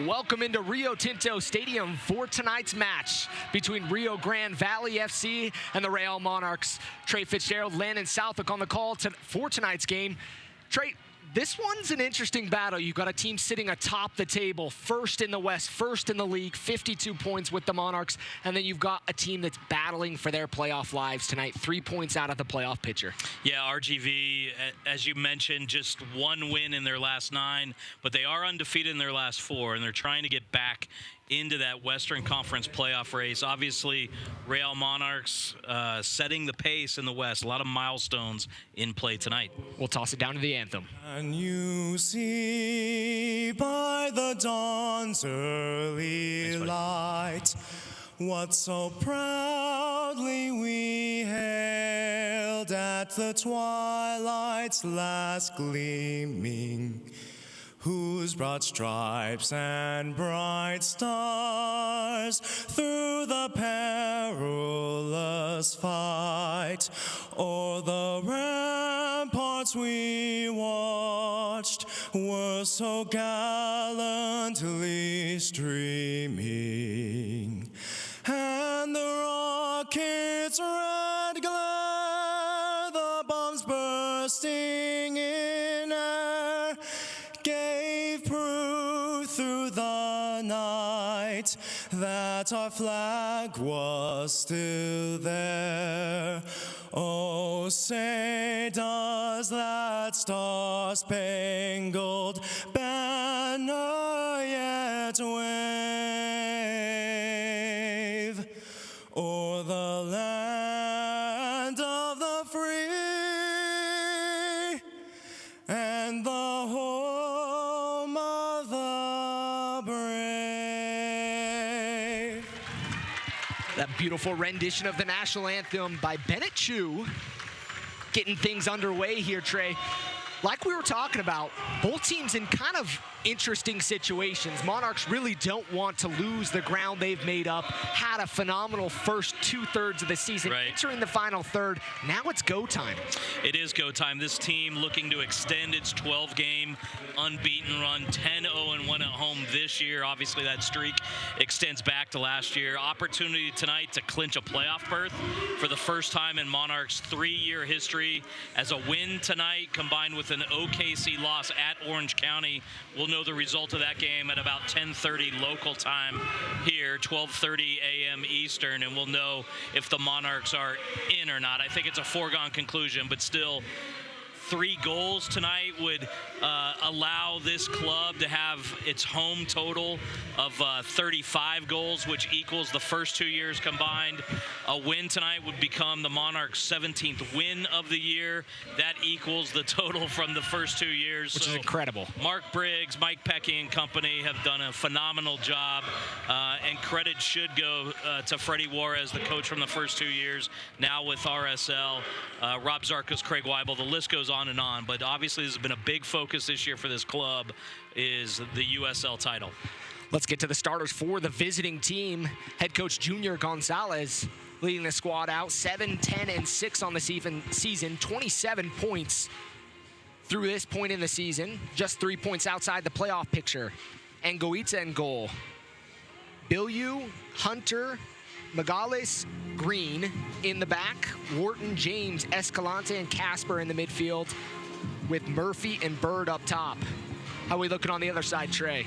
Welcome into Rio Tinto Stadium for tonight's match between Rio Grande Valley FC and the Real Monarchs. Trey Fitzgerald, Landon Southwick on the call for tonight's game. Trey, this one's an interesting battle. You've got a team sitting atop the table, first in the West, first in the league, 52 points with the Monarchs, and then you've got a team that's battling for their playoff lives tonight, 3 points out of the playoff picture. Yeah, RGV, as you mentioned, just one win in their last 9, but they are undefeated in their last 4, and they're trying to get back into that Western Conference playoff race. Obviously, Real Monarchs setting the pace in the West. A lot of milestones in play tonight. We'll toss it down to the anthem. And you see by the dawn's early light what so proudly we hailed at the twilight's last gleaming, whose broad stripes and bright stars through the perilous fight o'er the ramparts we watched were so gallantly streaming, and the rockets' red glare, the bombs bursting in air, gave proof through the night that our flag was still there. Oh, say does that star-spangled banner yet wave o'er the land of the free and the home of the brave. That beautiful rendition of the national anthem by Bennett Chu, getting things underway here, Trey. Like we were talking about, both teams in kind of interesting situations. Monarchs really don't want to lose the ground they've made up. Had a phenomenal first 2/3 of the season. Right. Entering the final third, now it's go time. It is go time. This team looking to extend its 12-game unbeaten run, 10-0-1 at home this year. Obviously, that streak extends back to last year. Opportunity tonight to clinch a playoff berth for the first time in Monarchs' 3-year history. As a win tonight combined with an OKC loss at Orange County, we'll know the result of that game at about 10:30 local time here, 12:30 a.m. Eastern, and we'll know if the Monarchs are in or not. I think it's a foregone conclusion, but still, 3 goals tonight would allow this club to have its home total of 35 goals, which equals the first 2 years combined. A win tonight would become the Monarchs' 17th win of the year. That equals the total from the first 2 years. Which is incredible. Mark Briggs, Mike Pecky and company have done a phenomenal job, and credit should go to Freddie Juarez, the coach from the first 2 years, now with RSL, Rob Zarkos, Craig Weibel, the list goes on and on. But obviously this has been a big focus this year for this club, is the USL title. Let's get to the starters for the visiting team. Head coach Junior Gonzalez leading the squad out, 7-10-6 on the season, 27 points through this point in the season, just 3 points outside the playoff picture. And Goitza in goal. Bilyu, Hunter, Megales, Green in the back, Wharton, James, Escalante, and Casper in the midfield, with Murphy and Bird up top. How are we looking on the other side, Trey?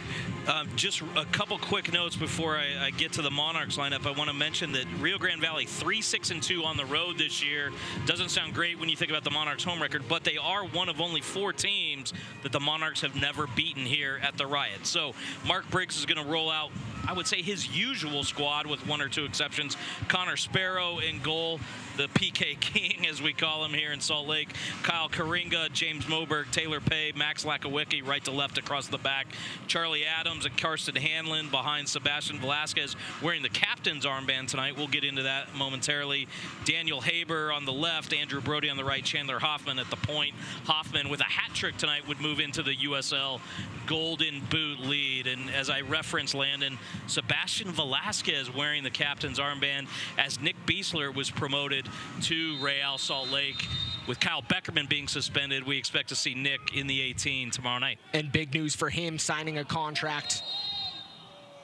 Just a couple quick notes before I get to the Monarchs lineup. I want to mention that Rio Grande Valley 3-6-2 on the road this year. Doesn't sound great when you think about the Monarchs' home record, but they are one of only 4 teams that the Monarchs have never beaten here at the Riot. So Mark Briggs is going to roll out, I would say, his usual squad with 1 or 2 exceptions. Connor Sparrow in goal, the PK King, as we call him here in Salt Lake. Kyle Karinga, James Moberg, Taylor Pay, Max Lakawicki, right to left across the back. Charlie Adams and Karsten Hanlon behind Sebastian Velasquez, wearing the captain's armband tonight. We'll get into that momentarily. Daniel Haber on the left, Andrew Brody on the right, Chandler Hoffman at the point. Hoffman, with a hat trick tonight, would move into the USL Golden Boot lead. And as I referenced, Landon, Sebastian Velasquez wearing the captain's armband as Nick Biesler was promoted to Real Salt Lake. With Kyle Beckerman being suspended, we expect to see Nick in the 18 tomorrow night. And big news for him, signing a contract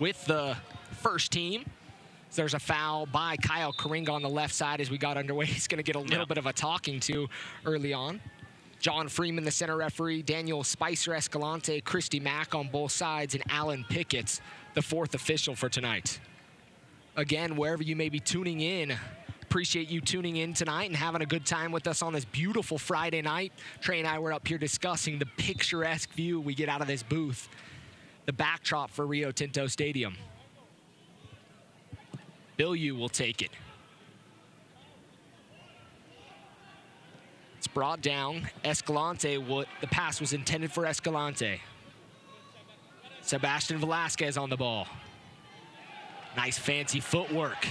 with the first team. So there's a foul by Kyle Karinga on the left side as we got underway. He's going to get a little bit of a talking to early on. John Freeman, the center referee, Daniel Spicer Escalante, Christy Mack on both sides, and Alan Pickett, the fourth official for tonight. Again, wherever you may be tuning in, appreciate you tuning in tonight and having a good time with us on this beautiful Friday night. Trey and I were up here discussing the picturesque view we get out of this booth, the backdrop for Rio Tinto Stadium. Bilyeu will take it. It's brought down. Escalante, the pass was intended for Escalante. Sebastian Velasquez on the ball. Nice fancy footwork.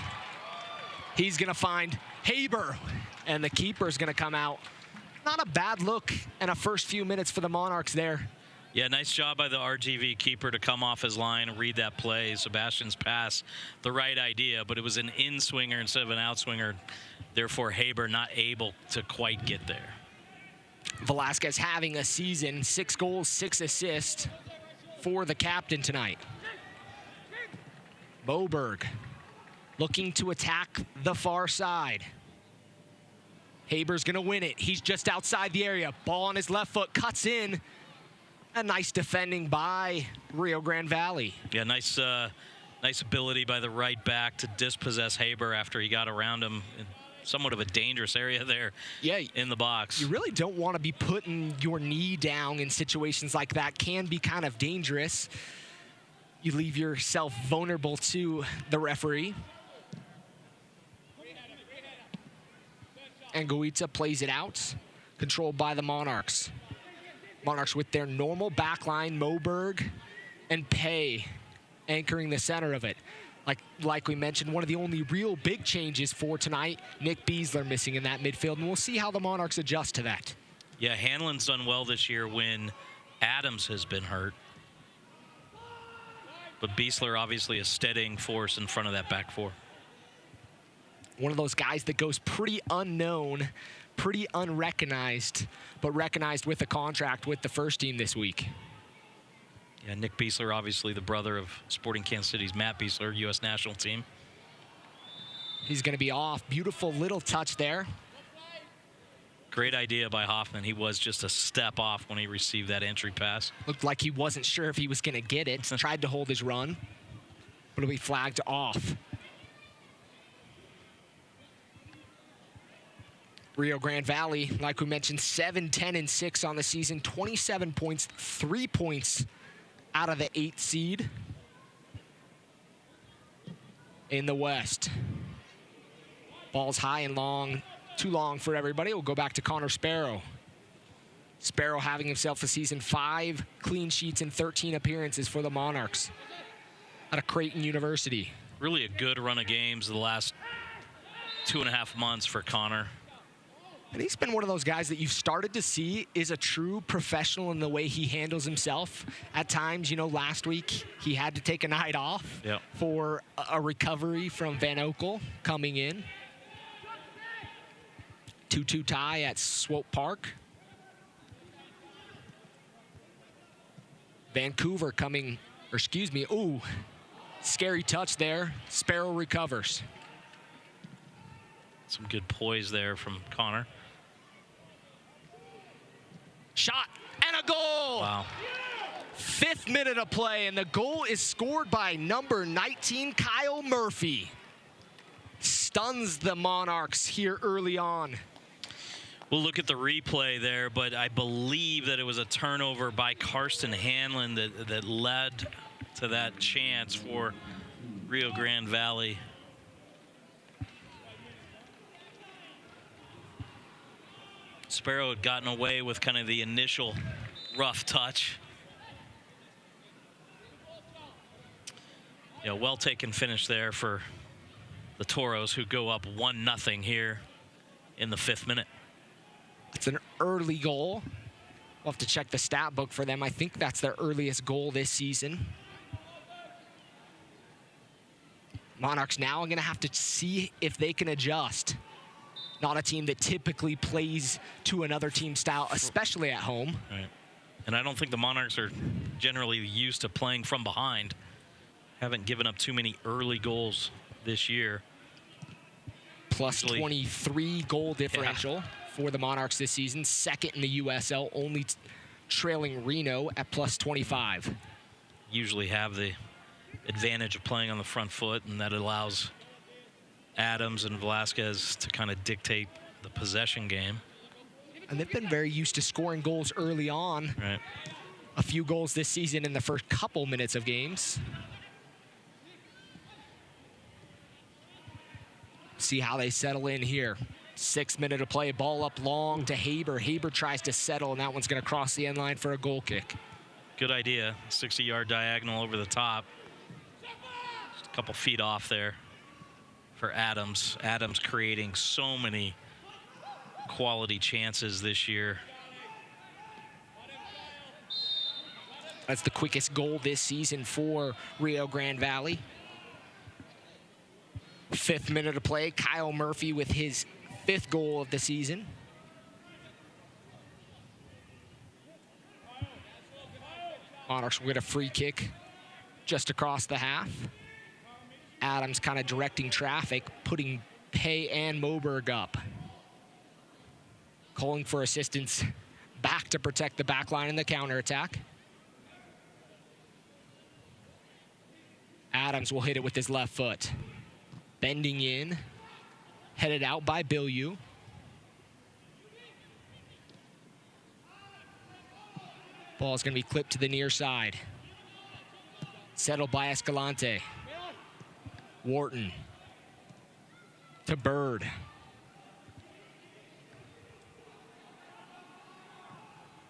He's gonna find Haber, and the keeper's gonna come out. Not a bad look and a first few minutes for the Monarchs there. Yeah, nice job by the RGV keeper to come off his line and read that play. Sebastian's pass, the right idea, but it was an in-swinger instead of an out-swinger. Therefore, Haber not able to quite get there. Velasquez having a season, 6 goals, 6 assists for the captain tonight. Moberg looking to attack the far side. Haber's gonna win it. He's just outside the area. Ball on his left foot, cuts in. A nice defending by Rio Grande Valley. Yeah, nice ability by the right back to dispossess Haber after he got around him in somewhat of a dangerous area there in the box. You really don't want to be putting your knee down in situations like that. Can be kind of dangerous. You leave yourself vulnerable to the referee. And Guita plays it out, controlled by the Monarchs. Monarchs with their normal backline, Moberg and Pay anchoring the center of it. Like we mentioned, one of the only real big changes for tonight, Nick Beasler missing in that midfield, and we'll see how the Monarchs adjust to that. Yeah, Hanlon's done well this year when Adams has been hurt. But Beasler obviously a steadying force in front of that back four. One of those guys that goes pretty unknown, pretty unrecognized, but recognized with a contract with the first team this week. Yeah, Nick Beasler, obviously the brother of Sporting Kansas City's Matt Beasler, U.S. national team. He's going to be off. Beautiful little touch there. Great idea by Hoffman. He was just a step off when he received that entry pass. Looked like he wasn't sure if he was going to get it. Tried to hold his run, but it'll be flagged off. Rio Grande Valley, like we mentioned, 7-10-6 on the season, 27 points, 3 points out of the 8th seed in the West. Ball's high and long, too long for everybody. We'll go back to Connor Sparrow. Sparrow having himself a season, 5 clean sheets and 13 appearances for the Monarchs out of Creighton University. Really a good run of games the last 2.5 months for Connor. And he's been one of those guys that you've started to see is a true professional in the way he handles himself. At times, you know, last week he had to take a night off for a recovery from Van Oekel coming in. 2-2 tie at Swope Park. Vancouver coming, or excuse me, ooh, scary touch there. Sparrow recovers. Some good poise there from Connor. Shot and a goal. Wow. 5th minute of play, and the goal is scored by number 19, Kyle Murphy. Stuns the Monarchs here early on. We'll look at the replay there, but I believe that it was a turnover by Karsten Hanlon that led to that chance for Rio Grande Valley. Sparrow had gotten away with kind of the initial rough touch. Yeah, well taken finish there for the Toros, who go up 1-0 here in the 5th minute. It's an early goal. We'll have to check the stat book for them. I think that's their earliest goal this season. Monarchs now are going to have to see if they can adjust. Not a team that typically plays to another team's style, especially at home. Right. And I don't think the Monarchs are generally used to playing from behind. Haven't given up too many early goals this year. Plus 23 goal differential for the Monarchs this season. Second in the USL, only trailing Reno at plus 25. Usually have the advantage of playing on the front foot, and that allows Adams and Velasquez to kind of dictate the possession game. And they've been very used to scoring goals early on. Right. A few goals this season in the first couple minutes of games. See how they settle in here. 6 minutes of play, ball up long to Haber. Haber tries to settle, and that one's going to cross the end line for a goal kick. Good idea. 60-yard diagonal over the top. Just a couple feet off there for Adams. Adams creating so many quality chances this year. That's the quickest goal this season for Rio Grande Valley. 5th minute of play, Kyle Murphy with his 5th goal of the season. Monarchs will get a free kick just across the half. Adams kind of directing traffic, putting Pay and Moberg up. Calling for assistance back to protect the back line in the counterattack. Adams will hit it with his left foot. Bending in, headed out by Bilyeu. Ball is going to be clipped to the near side. Settled by Escalante. Wharton to Bird.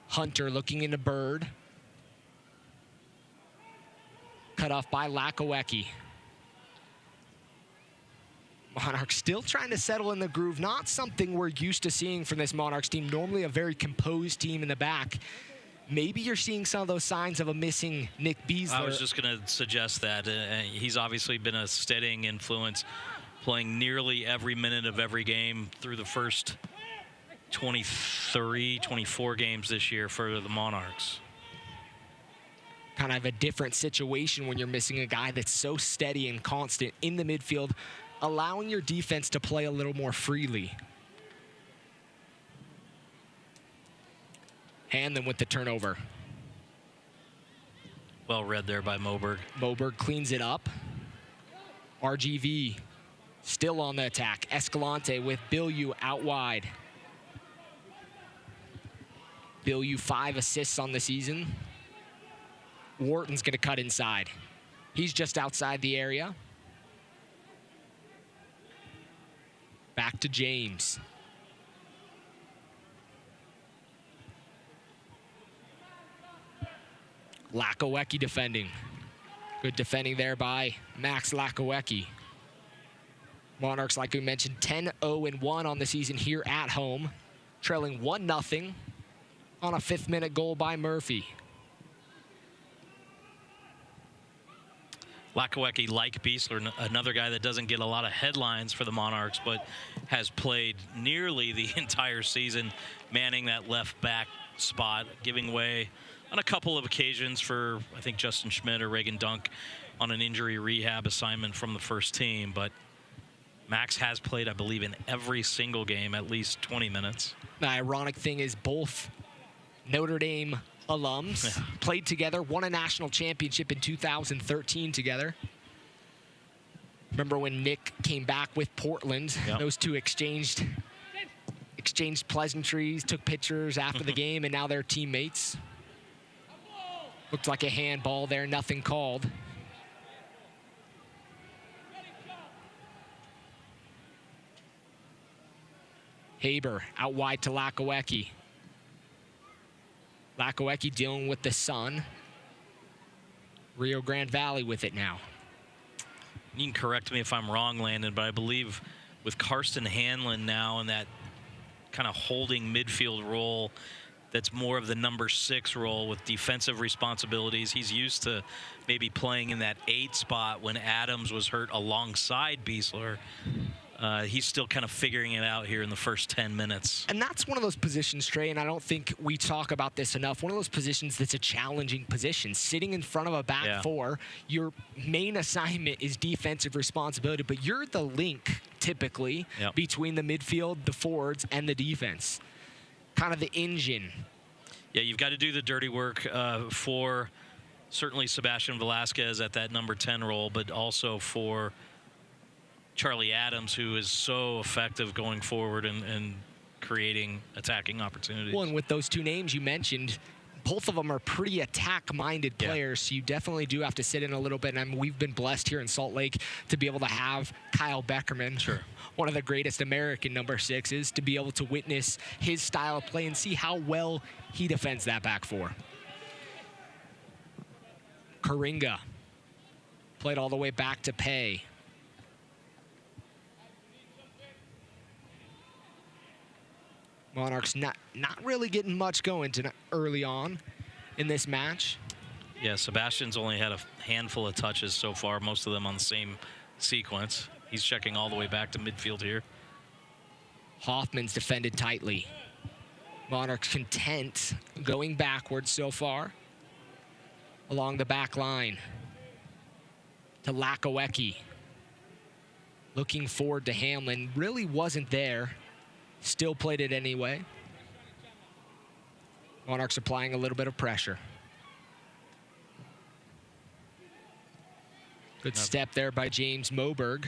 Hunter looking into Bird. Cut off by Lakowecki. Monarchs still trying to settle in the groove. Not something we're used to seeing from this Monarchs team. Normally a very composed team in the back. Maybe you're seeing some of those signs of a missing Nick Beasler. I was just going to suggest that. He's obviously been a steadying influence, playing nearly every minute of every game through the first 23, 24 games this year for the Monarchs. Kind of a different situation when you're missing a guy that's so steady and constant in the midfield, allowing your defense to play a little more freely. Hanlon with the turnover. Well read there by Moberg. Moberg cleans it up. RGV still on the attack. Escalante with Bilyeu out wide. Bilyeu 5 assists on the season. Wharton's going to cut inside. He's just outside the area. Back to James. Lakowecki defending. Good defending there by Max Lakowecki. Monarchs, like we mentioned, 10-0-1 on the season here at home. Trailing 1-0 on a 5th minute goal by Murphy. Lakowecki, like Beasler, another guy that doesn't get a lot of headlines for the Monarchs, but has played nearly the entire season, manning that left back spot, giving way on a couple of occasions for, I think, Justin Schmidt or Reagan Dunk on an injury rehab assignment from the first team. But Max has played, I believe, in every single game, at least 20 minutes. The ironic thing is both Notre Dame alums played together, won a national championship in 2013 together. Remember when Nick came back with Portland? Yep. Those two exchanged pleasantries, took pictures after the game, and now they're teammates. Looked like a handball there, nothing called. Haber out wide to Lakowecki. Lakowecki dealing with the sun. Rio Grande Valley with it now. You can correct me if I'm wrong, Landon, but I believe with Karsten Hanlon now in that kind of holding midfield role, that's more of the number 6 role with defensive responsibilities. He's used to maybe playing in that 8 spot when Adams was hurt alongside Beasler. he's still kind of figuring it out here in the first 10 minutes. And that's one of those positions, Trey, and I don't think we talk about this enough. One of those positions that's a challenging position. Sitting in front of a back four, your main assignment is defensive responsibility, but you're the link, typically, between the midfield, the forwards, and the defense. Kind of the engine. Yeah, you've got to do the dirty work for certainly Sebastian Velasquez at that number 10 role, but also for Charlie Adams, who is so effective going forward and creating attacking opportunities. Well, and with those two names you mentioned, both of them are pretty attack-minded players, so you definitely do have to sit in a little bit. And I mean, we've been blessed here in Salt Lake to be able to have Kyle Beckerman, one of the greatest American number 6s, to be able to witness his style of play and see how well he defends that back four. Karinga played all the way back to Pay. Monarchs not really getting much going early on in this match. Yeah, Sebastian's only had a handful of touches so far, most of them on the same sequence. He's checking all the way back to midfield here. Hoffman's defended tightly. Monarchs content going backwards so far along the back line to Lakowecki. Looking forward to Hamlin. Really wasn't there. Still played it anyway. Monarchs applying a little bit of pressure. Good step there by James Moberg.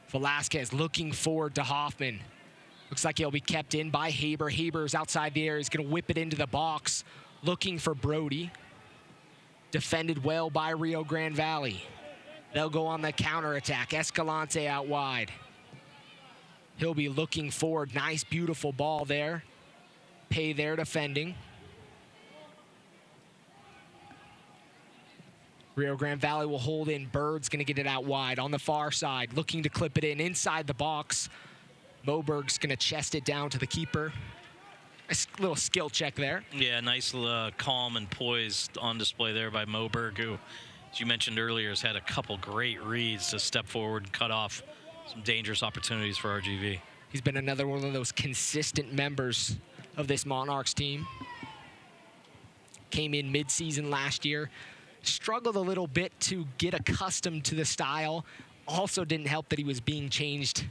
Velasquez looking forward to Hoffman. Looks like he'll be kept in by Haber. Haber's outside the area. He's going to whip it into the box. Looking for Brody. Defended well by Rio Grande Valley. They'll go on the counterattack. Escalante out wide. He'll be looking forward. Nice, beautiful ball there. Pay there defending. Rio Grande Valley will hold in. Bird's going to get it out wide on the far side. Looking to clip it in inside the box. Moberg's going to chest it down to the keeper. A little skill check there. Yeah, nice calm and poise on display there by Moberg, who, as you mentioned earlier, has had a couple great reads to step forward and cut off some dangerous opportunities for RGV. He's been another one of those consistent members of this Monarchs team. Came in mid-season last year. Struggled a little bit to get accustomed to the style. Also didn't help that he was being changed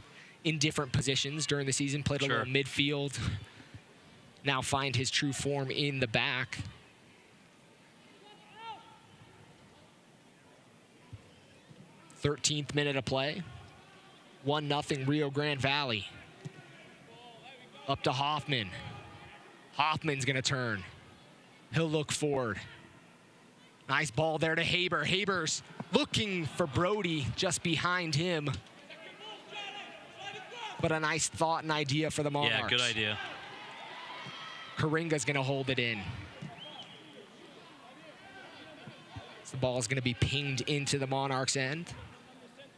in different positions during the season. Played a little midfield. Now find his true form in the back. .13th minute of play. 1-0 Rio Grande Valley. Up to Hoffman. Hoffman's going to turn. He'll look forward. Nice ball there to Haber. Haber's looking for Brody just behind him. But a nice thought and idea for the Monarchs. Yeah, good idea. Karinga's going to hold it in. So the ball is going to be pinged into the Monarchs' end.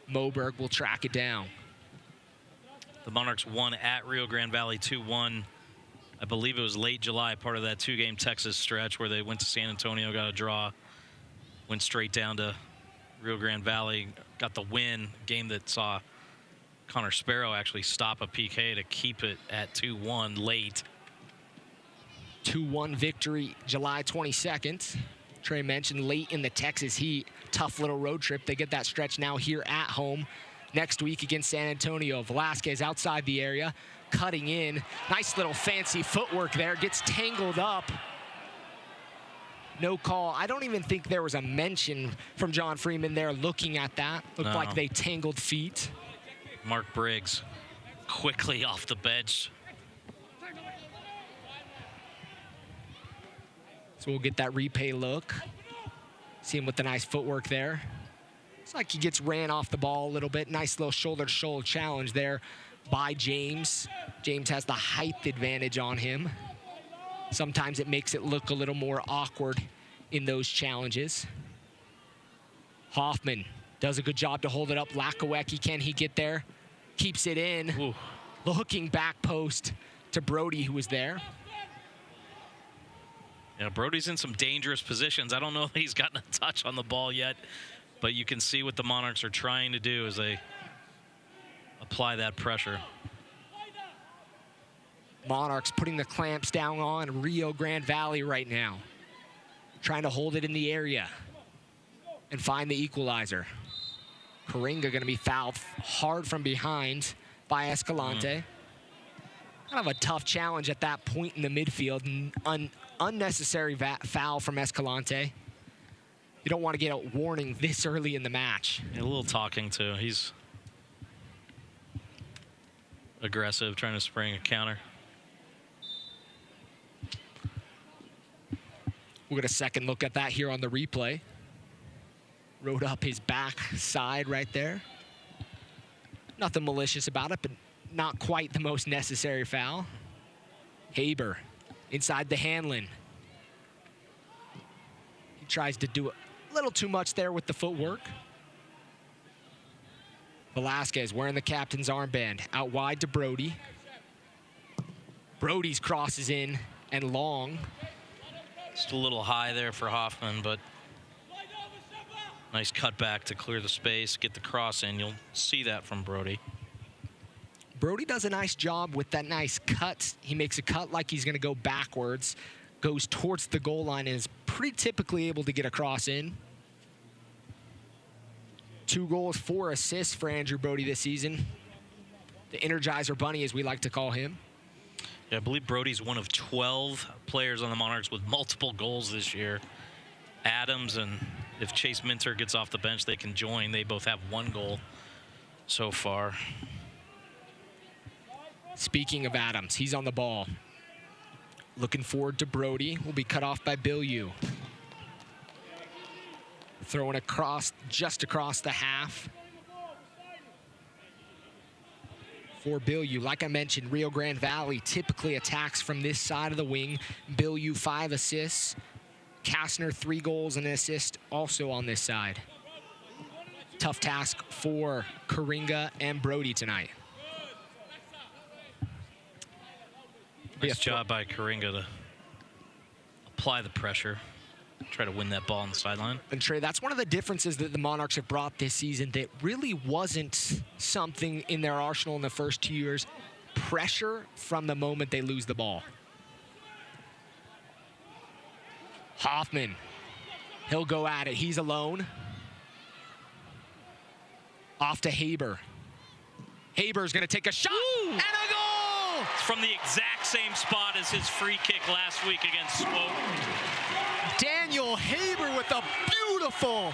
Moberg will track it down. The Monarchs won at Rio Grande Valley 2-1. I believe it was late July, part of that two-game Texas stretch where they went to San Antonio, got a draw, went straight down to Rio Grande Valley, got the win, game that saw Connor Sparrow actually stop a PK to keep it at 2-1 late. 2-1 victory July 22nd. Trey mentioned late in the Texas heat. Tough little road trip. They get that stretch now here at home. Next week against San Antonio. Velasquez outside the area, cutting in. Nice little fancy footwork there. Gets tangled up. No call. I don't even think there was a mention from John Freeman there looking at that. Looked like they tangled feet. Mark Briggs quickly off the bench. So we'll get that replay look. See him with the nice footwork there. It's like he gets ran off the ball a little bit. Nice little shoulder-to-shoulder challenge there by James. James has the height advantage on him. Sometimes it makes it look a little more awkward in those challenges. Hoffman does a good job to hold it up. Lakowecki, can he get there? Keeps it in. Ooh. Looking back post to Brody, who was there. Yeah, Brody's in some dangerous positions. I don't know if he's gotten a touch on the ball yet, but you can see what the Monarchs are trying to do as they apply that pressure. Monarchs putting the clamps down on Rio Grande Valley right now. Trying to hold it in the area and find the equalizer. Coringa going to be fouled hard from behind by Escalante. Kind of a tough challenge at that point in the midfield. Unnecessary foul from Escalante. You don't want to get a warning this early in the match. Yeah, a little talking too. He's aggressive, trying to spring a counter. We'll get a second look at that here on the replay. Rode up his back side right there. Nothing malicious about it, but not quite the most necessary foul. Haber inside the Hanlon. He tries to do a little too much there with the footwork. Velasquez wearing the captain's armband. Out wide to Brody. Brody's crosses in and long. Just a little high there for Hoffman, but nice cutback to clear the space, get the cross in. You'll see that from Brody. Brody does a nice job with that nice cut. He makes a cut like he's going to go backwards, goes towards the goal line, and is pretty typically able to get a cross in. 2 goals, 4 assists for Andrew Brody this season. The Energizer Bunny, as we like to call him. Yeah, I believe Brody's one of 12 players on the Monarchs with multiple goals this year. Adams, and if Chase Minter gets off the bench, they can join. They both have 1 goal so far. Speaking of Adams, he's on the ball. Looking forward to Brody. Will be cut off by Bilyeu. Throwing across, just across the half. For Bilyeu, like I mentioned, Rio Grande Valley typically attacks from this side of the wing. Bilyeu 5 assists. Kastner 3 goals and an assist also on this side. Tough task for Coringa and Brody tonight. Nice job by Coringa to apply the pressure, try to win that ball on the sideline. And Trey, that's one of the differences that the Monarchs have brought this season that really wasn't something in their arsenal in the first 2 years. Pressure from the moment they lose the ball. Hoffman, he'll go at it. He's alone. Off to Haber. Haber's going to take a shot and a goal! It's from the exact same spot as his free kick last week against Swope. Daniel Haber with a beautiful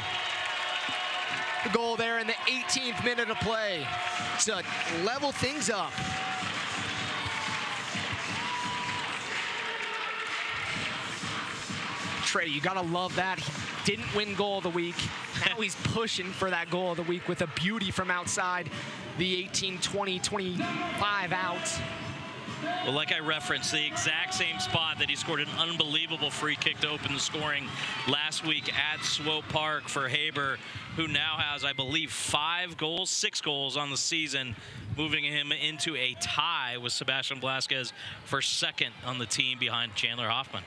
goal there in the 18th minute of play to level things up. Trey, you gotta love that. He didn't win goal of the week. Now he's pushing for that goal of the week with a beauty from outside the 18, 20, 25 out. Well, like I referenced, the exact same spot that he scored an unbelievable free kick to open the scoring last week at Swope Park for Haber, who now has, I believe, 6 goals on the season, moving him into a tie with Sebastian Velasquez for second on the team behind Chandler Hoffman.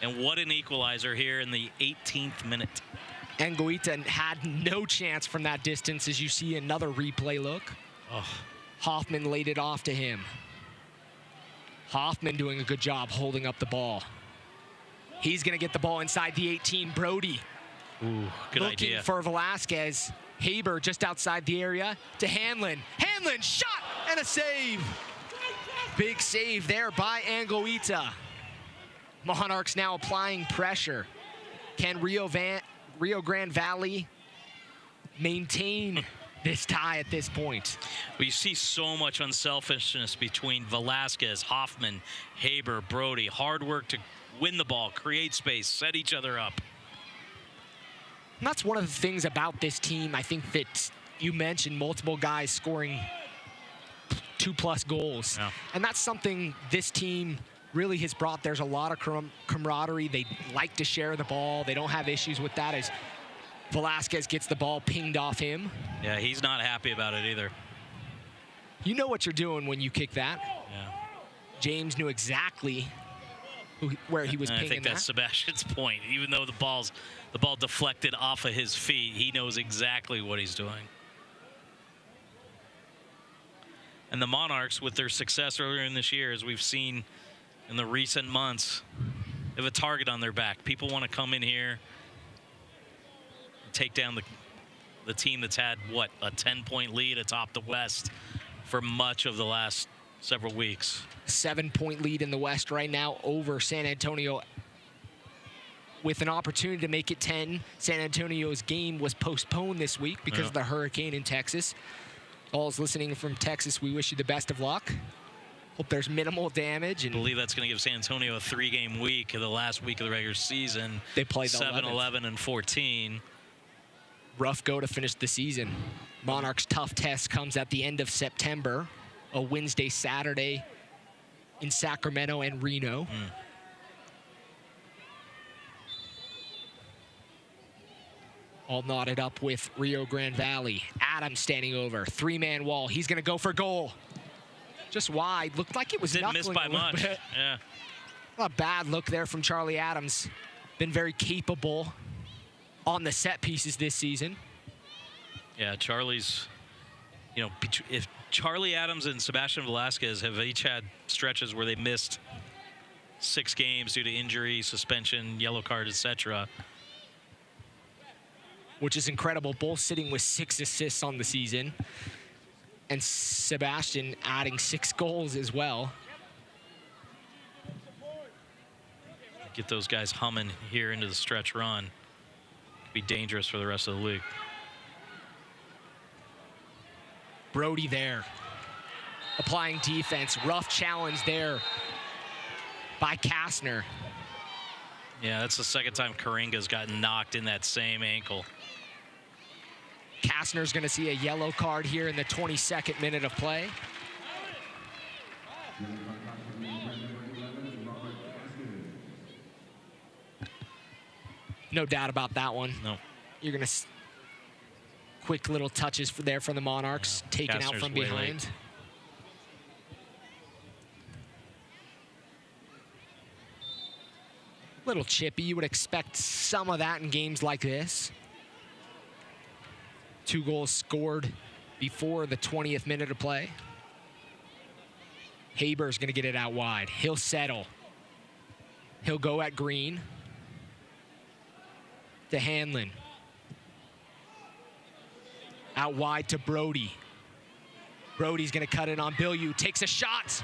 And what an equalizer here in the 18th minute. Anguita had no chance from that distance, as you see another replay look. Oh. Hoffman laid it off to him. Hoffman doing a good job holding up the ball. He's going to get the ball inside the 18. Brody. Ooh, good looking idea. for Velasquez. Haber just outside the area to Hanlon. Hanlon, shot and a save. Big save there by Anguita. Monarchs now applying pressure. Can Rio Grande Valley maintain this tie at this point? Well, you see so much unselfishness between Velasquez, Hoffman, Haber, Brody. Hard work to win the ball, create space, set each other up. And that's one of the things about this team. I think that you mentioned multiple guys scoring 2+ goals. Yeah. And that's something this team really has brought. There's a lot of camaraderie. They like to share the ball. They don't have issues with that as Velasquez gets the ball pinged off him. Yeah, he's not happy about it either. You know what you're doing when you kick that. Yeah. James knew exactly where he was pinging that. I think that's Sebastian's point. Even though the ball deflected off of his feet, he knows exactly what he's doing. And the Monarchs, with their success earlier in this year, as we've seen in the recent months, they have a target on their back. People want to come in here and take down the team that's had, what, a 10-point lead atop the West for much of the last several weeks. 7-point lead in the West right now over San Antonio, with an opportunity to make it 10. San Antonio's game was postponed this week because of the hurricane in Texas. All those listening from Texas, we wish you the best of luck. Hope there's minimal damage. And I believe that's going to give San Antonio a 3-game week of the last week of the regular season. They play the 7, 11, and 14. Rough go to finish the season. Monarchs' tough test comes at the end of September, a Wednesday, Saturday in Sacramento and Reno. All knotted up with Rio Grande Valley. Adams standing over. 3-man wall. He's going to go for goal. Just wide. Looked like it was Didn't miss by much. Bit. Yeah. A bad look there from Charlie Adams. Been very capable on the set pieces this season. Yeah, Charlie's, you know, if Charlie Adams and Sebastian Velasquez have each had stretches where they missed 6 games due to injury, suspension, yellow card, etc. Which is incredible. Both sitting with 6 assists on the season. And Sebastian adding 6 goals as well. Get those guys humming here into the stretch run. Could be dangerous for the rest of the league. Brody there. Applying defense. Rough challenge there by Kastner. Yeah, that's the second time Karinga's gotten knocked in that same ankle. Kastner's going to see a yellow card here in the 22nd minute of play. No doubt about that one. No. You're going to quick little touches there from the Monarchs, taken out from behind. Little chippy. You would expect some of that in games like this. 2 goals scored before the 20th minute of play. Haber's going to get it out wide. He'll settle. He'll go at Green. To Hanlon. Out wide to Brody. Brody's going to cut it on Bilyeu. Takes a shot.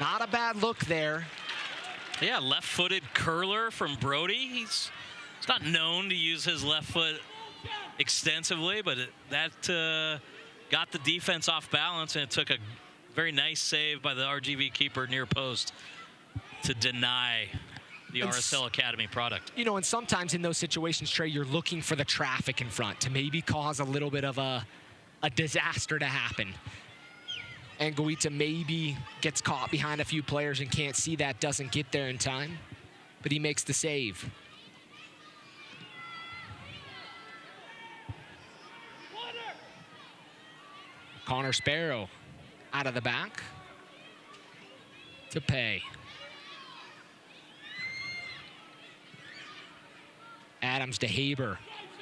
Not a bad look there. Yeah, left-footed curler from Brody. He's not known to use his left foot extensively, but that got the defense off balance, and it took a very nice save by the RGV keeper near post to deny the RSL Academy product. You know, and sometimes in those situations, Trey, you're looking for the traffic in front to maybe cause a little bit of a disaster to happen. And Guita maybe gets caught behind a few players and can't see that, doesn't get there in time, but he makes the save. Connor Sparrow out of the back to Pay. Adams to Haber.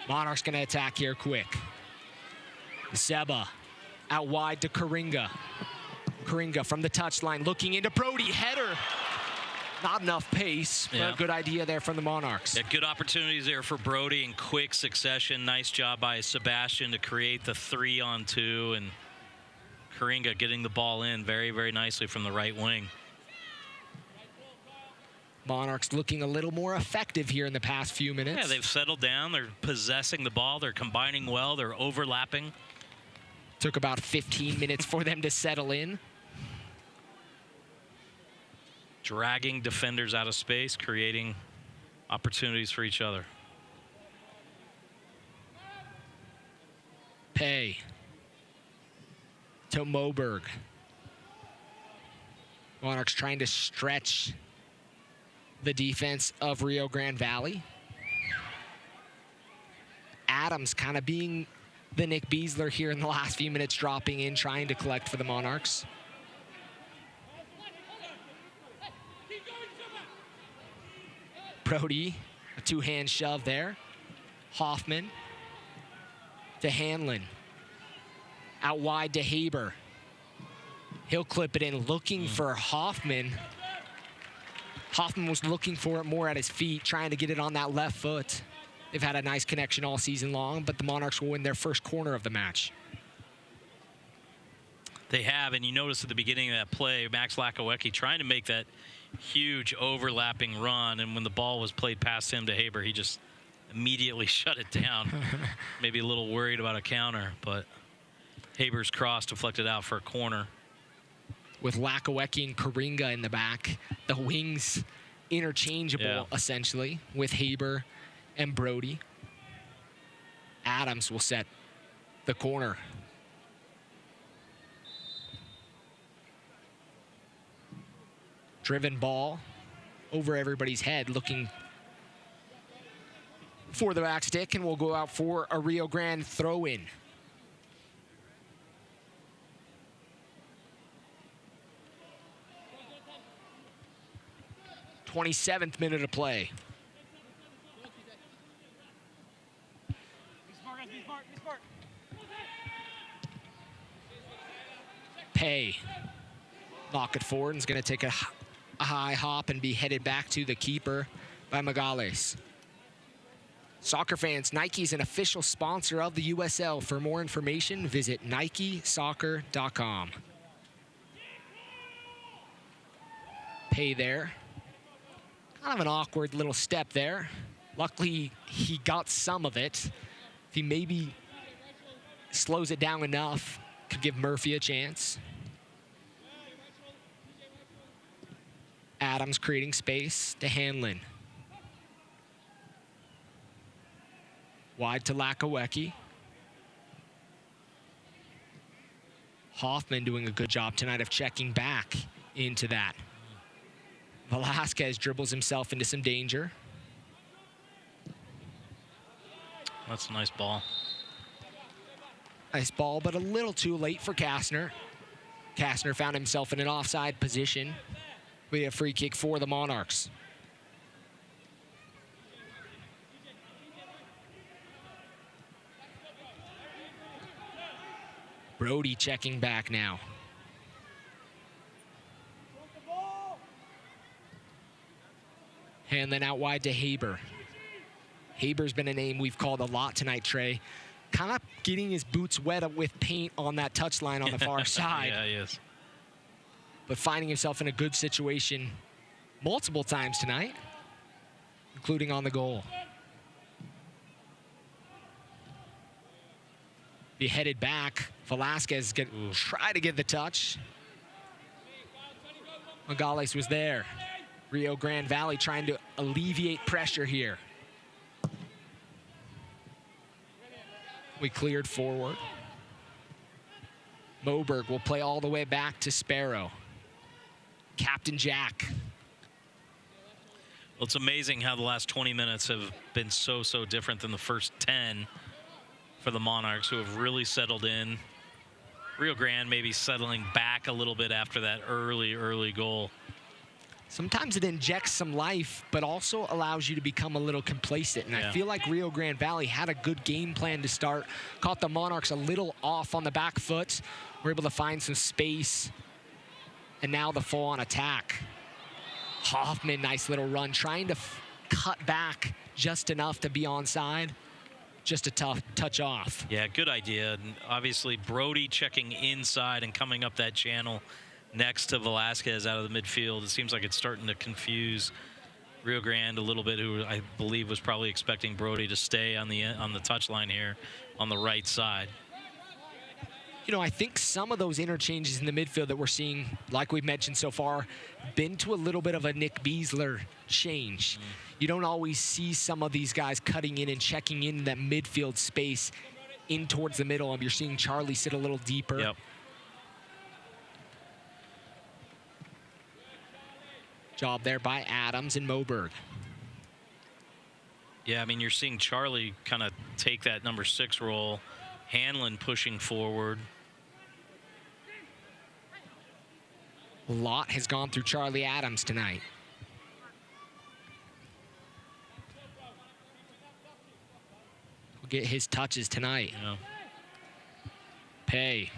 Monarchs going to attack here quick. Seba out wide to Karinga. Karinga from the touchline looking into Brody. Header. Not enough pace, but a good idea there from the Monarchs. Yeah, good opportunities there for Brody in quick succession. Nice job by Sebastian to create the 3-on-2, and Karinga getting the ball in very, very nicely from the right wing. Monarchs looking a little more effective here in the past few minutes. Yeah, they've settled down. They're possessing the ball. They're combining well. They're overlapping. Took about 15 minutes for them to settle in. Dragging defenders out of space, creating opportunities for each other. Pay to Moberg. Monarchs trying to stretch the defense of Rio Grande Valley. Adams kind of being the Nick Beasler here in the last few minutes, dropping in, trying to collect for the Monarchs. Brody, a 2-hand shove there. Hoffman to Hanlon. Out wide to Haber. He'll clip it in, looking for Hoffman. Hoffman was looking for it more at his feet, trying to get it on that left foot. They've had a nice connection all season long, but the Monarchs will win their first corner of the match. They have, and you notice at the beginning of that play, Max Lakowecki trying to make that huge overlapping run, and when the ball was played past him to Haber, he just immediately shut it down. Maybe a little worried about a counter, but Haber's cross deflected out for a corner. With Lakowecki and Karinga in the back, the wings interchangeable, essentially, with Haber and Brody. Adams will set the corner. Driven ball over everybody's head, looking for the back stick, and we'll go out for a Rio Grande throw-in. 27th minute of play. Pay. Knock it forward and is going to take a high hop and be headed back to the keeper by Magales. Soccer fans, Nike is an official sponsor of the USL. For more information, visit NikeSoccer.com. Pay there. Kind of an awkward little step there. Luckily, he got some of it. If he maybe slows it down enough, could give Murphy a chance. Adams creating space to Hanlon. Wide to Lakowecki. Hoffman doing a good job tonight of checking back into that. Velasquez dribbles himself into some danger. That's a nice ball. Nice ball, but a little too late for Kastner. Kastner found himself in an offside position. We have a free kick for the Monarchs. Brody checking back now. Hanlon out wide to Haber. Haber's been a name we've called a lot tonight, Trey. Kind of getting his boots wet with paint on that touchline on the far side. Yeah, he is. But finding himself in a good situation multiple times tonight, including on the goal. Be headed back. Velasquez try to get the touch. Magales was there. Rio Grande Valley trying to alleviate pressure here. We cleared forward. Moberg will play all the way back to Sparrow. Captain Jack. Well, it's amazing how the last 20 minutes have been so different than the first 10 for the Monarchs, who have really settled in. Rio Grande maybe settling back a little bit after that early goal. Sometimes it injects some life, but also allows you to become a little complacent. And I feel like Rio Grande Valley had a good game plan to start. Caught the Monarchs a little off on the back foot. Were able to find some space. And now the full-on attack. Hoffman, nice little run, trying to cut back just enough to be onside. Just a tough touch off. Yeah, good idea. And obviously, Brody checking inside and coming up that channel next to Velasquez out of the midfield. It seems like it's starting to confuse Rio Grande a little bit, who I believe was probably expecting Brody to stay on the touchline here on the right side. You know, I think some of those interchanges in the midfield that we're seeing, like we've mentioned so far, been to a little bit of a Nick Beasler change. You don't always see some of these guys cutting in and checking in that midfield space in towards the middle. You're seeing Charlie sit a little deeper. Yep. Job there by Adams and Moberg. Yeah, I mean, you're seeing Charlie kind of take that number 6 role. Hanlon pushing forward. A lot has gone through Charlie Adams tonight. We'll get his touches tonight. Yeah. Pay.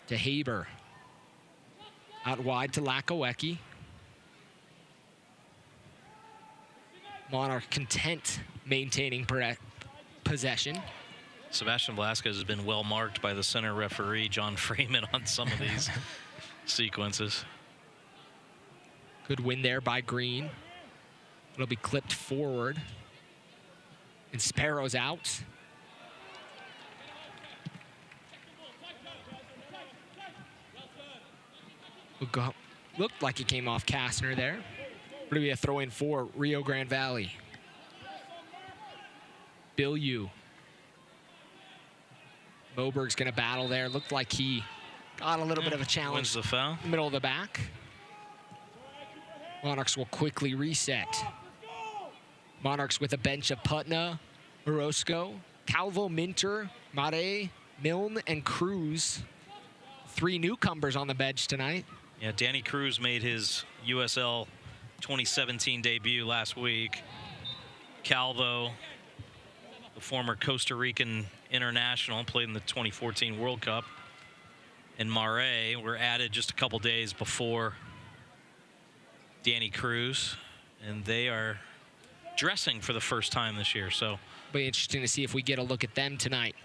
to Haber. Out wide to Lakowecki. Monarch content maintaining possession. Sebastian Velasquez has been well marked by the center referee, John Freeman, on some of these sequences. Good win there by Green. It'll be clipped forward. And Sparrow's out. Looked like he came off Kastner there. It'll be a throw in for Rio Grande Valley. Bill Yu. Moberg's going to battle there. Looked like he got a little bit of a challenge. Wins the foul. Middle of the back. Monarchs will quickly reset. Monarchs with a bench of Putna, Orozco, Calvo, Minter, Mare, Milne, and Cruz. 3 newcomers on the bench tonight. Yeah, Danny Cruz made his USL 2017 debut last week. Calvo, the former Costa Rican international, played in the 2014 World Cup. And Mare were added just a couple days before Danny Cruz. And they are dressing for the first time this year. So be interesting to see if we get a look at them tonight.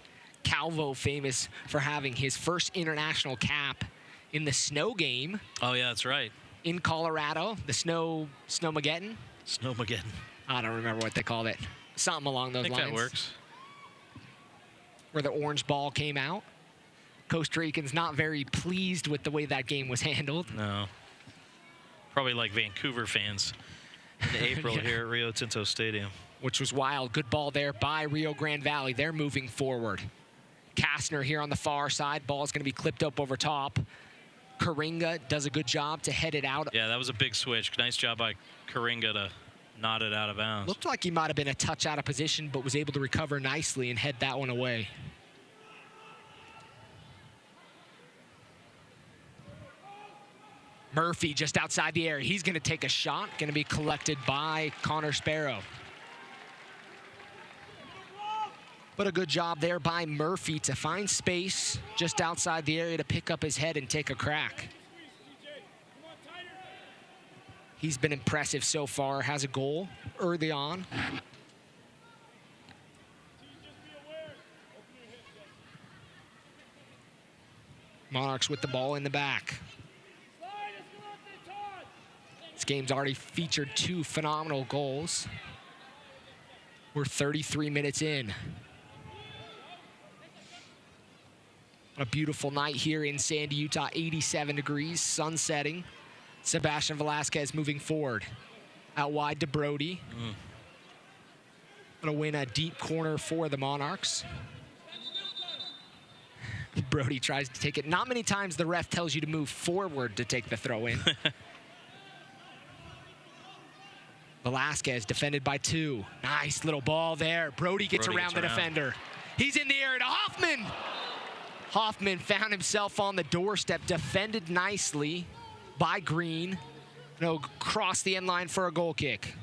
Calvo, famous for having his first international cap in the snow game. Oh, yeah, that's right. In Colorado, the Snowmageddon. Snowmageddon. I don't remember what they called it. Something along those lines. I think that works. Where the orange ball came out. Costa Ricans not very pleased with the way that game was handled. No. Probably like Vancouver fans in April here at Rio Tinto Stadium. Which was wild. Good ball there by Rio Grande Valley. They're moving forward. Kastner here on the far side. Ball's going to be clipped up over top. Karinga does a good job to head it out. Yeah, that was a big switch. Nice job by Karinga to nod it out of bounds. Looked like he might have been a touch out of position, but was able to recover nicely and head that one away. Murphy just outside the area. He's going to take a shot. Going to be collected by Connor Sparrow. But a good job there by Murphy to find space just outside the area to pick up his head and take a crack. He's been impressive so far. Has a goal early on. Monarchs with the ball in the back. This game's already featured 2 phenomenal goals. We're 33 minutes in. A beautiful night here in Sandy, Utah, 87 degrees, sun setting. Sebastian Velasquez moving forward. Out wide to Brody. Gonna win a deep corner for the Monarchs. Brody tries to take it. Not many times the ref tells you to move forward to take the throw in. Velasquez defended by 2. Nice little ball there. Brody gets around the defender. He's in the area to Hoffman. Hoffman found himself on the doorstep, defended nicely by Green. No, cross the end line for a goal kick.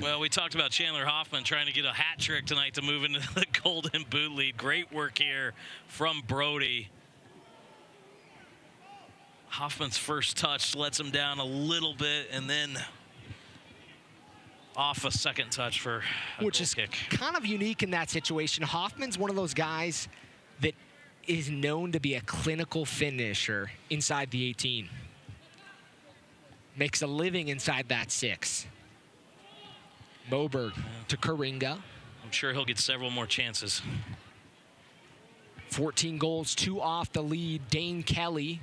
Well, we talked about Chandler Hoffman trying to get a hat trick tonight to move into the Golden Boot lead. Great work here from Brody. Hoffman's first touch lets him down a little bit, and then off a second touch for a Which goal is kick. Kind of unique in that situation. Hoffman's one of those guys that is known to be a clinical finisher inside the 18. Makes a living inside that 6. Moberg to Karinga. I'm sure he'll get several more chances. 14 goals, 2 off the lead. Dane Kelly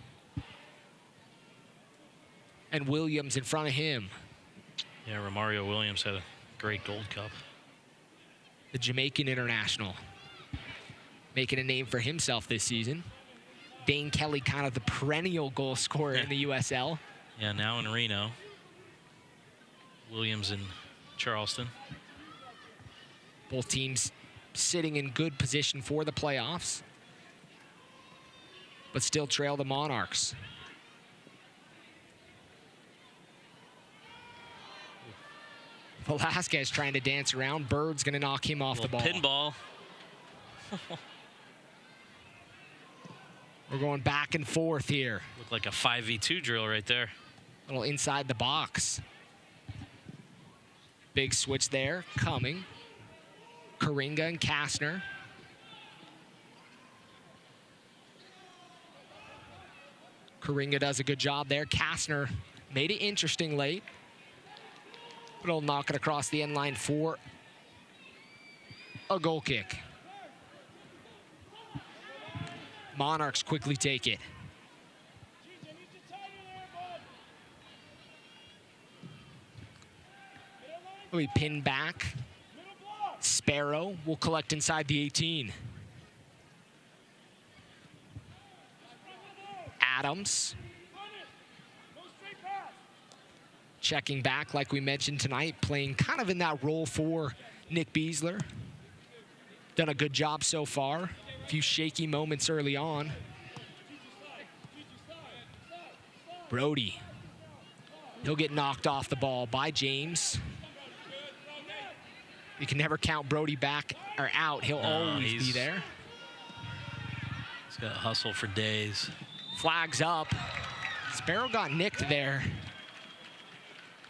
and Williams in front of him. Yeah, Romario Williams had a great Gold Cup. The Jamaican international. Making a name for himself this season. Dane Kelly, kind of the perennial goal scorer in the USL. Yeah, now in Reno. Williams in Charleston. Both teams sitting in good position for the playoffs, but still trail the Monarchs. Velasquez trying to dance around. Bird's going to knock him off the ball. Pinball. We're going back and forth here. Looked like a 5v2 drill right there. A little inside the box. Big switch there, coming. Karinga and Kastner. Karinga does a good job there. Kastner made it interesting late. But he'll knock it across the end line for a goal kick. Monarchs quickly take it. We pin back. Sparrow will collect inside the 18. Adams. Checking back, like we mentioned tonight, playing kind of in that role for Nick Beasler. Done a good job so far. A few shaky moments early on. Brody. He'll get knocked off the ball by James. You can never count Brody back or out. He'll always be there. He's got to hustle for days. Flags up. Sparrow got nicked there.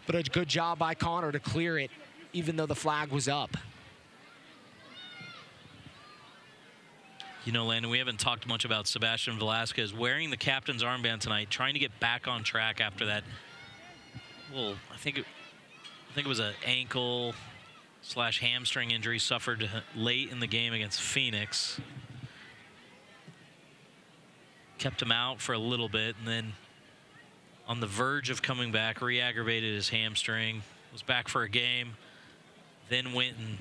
But a good job by Connor to clear it, even though the flag was up. You know, Landon, we haven't talked much about Sebastian Velasquez wearing the captain's armband tonight, trying to get back on track after that. Well, I think it was an ankle / hamstring injury suffered late in the game against Phoenix. Kept him out for a little bit, and then on the verge of coming back, re-aggravated his hamstring, was back for a game, then went and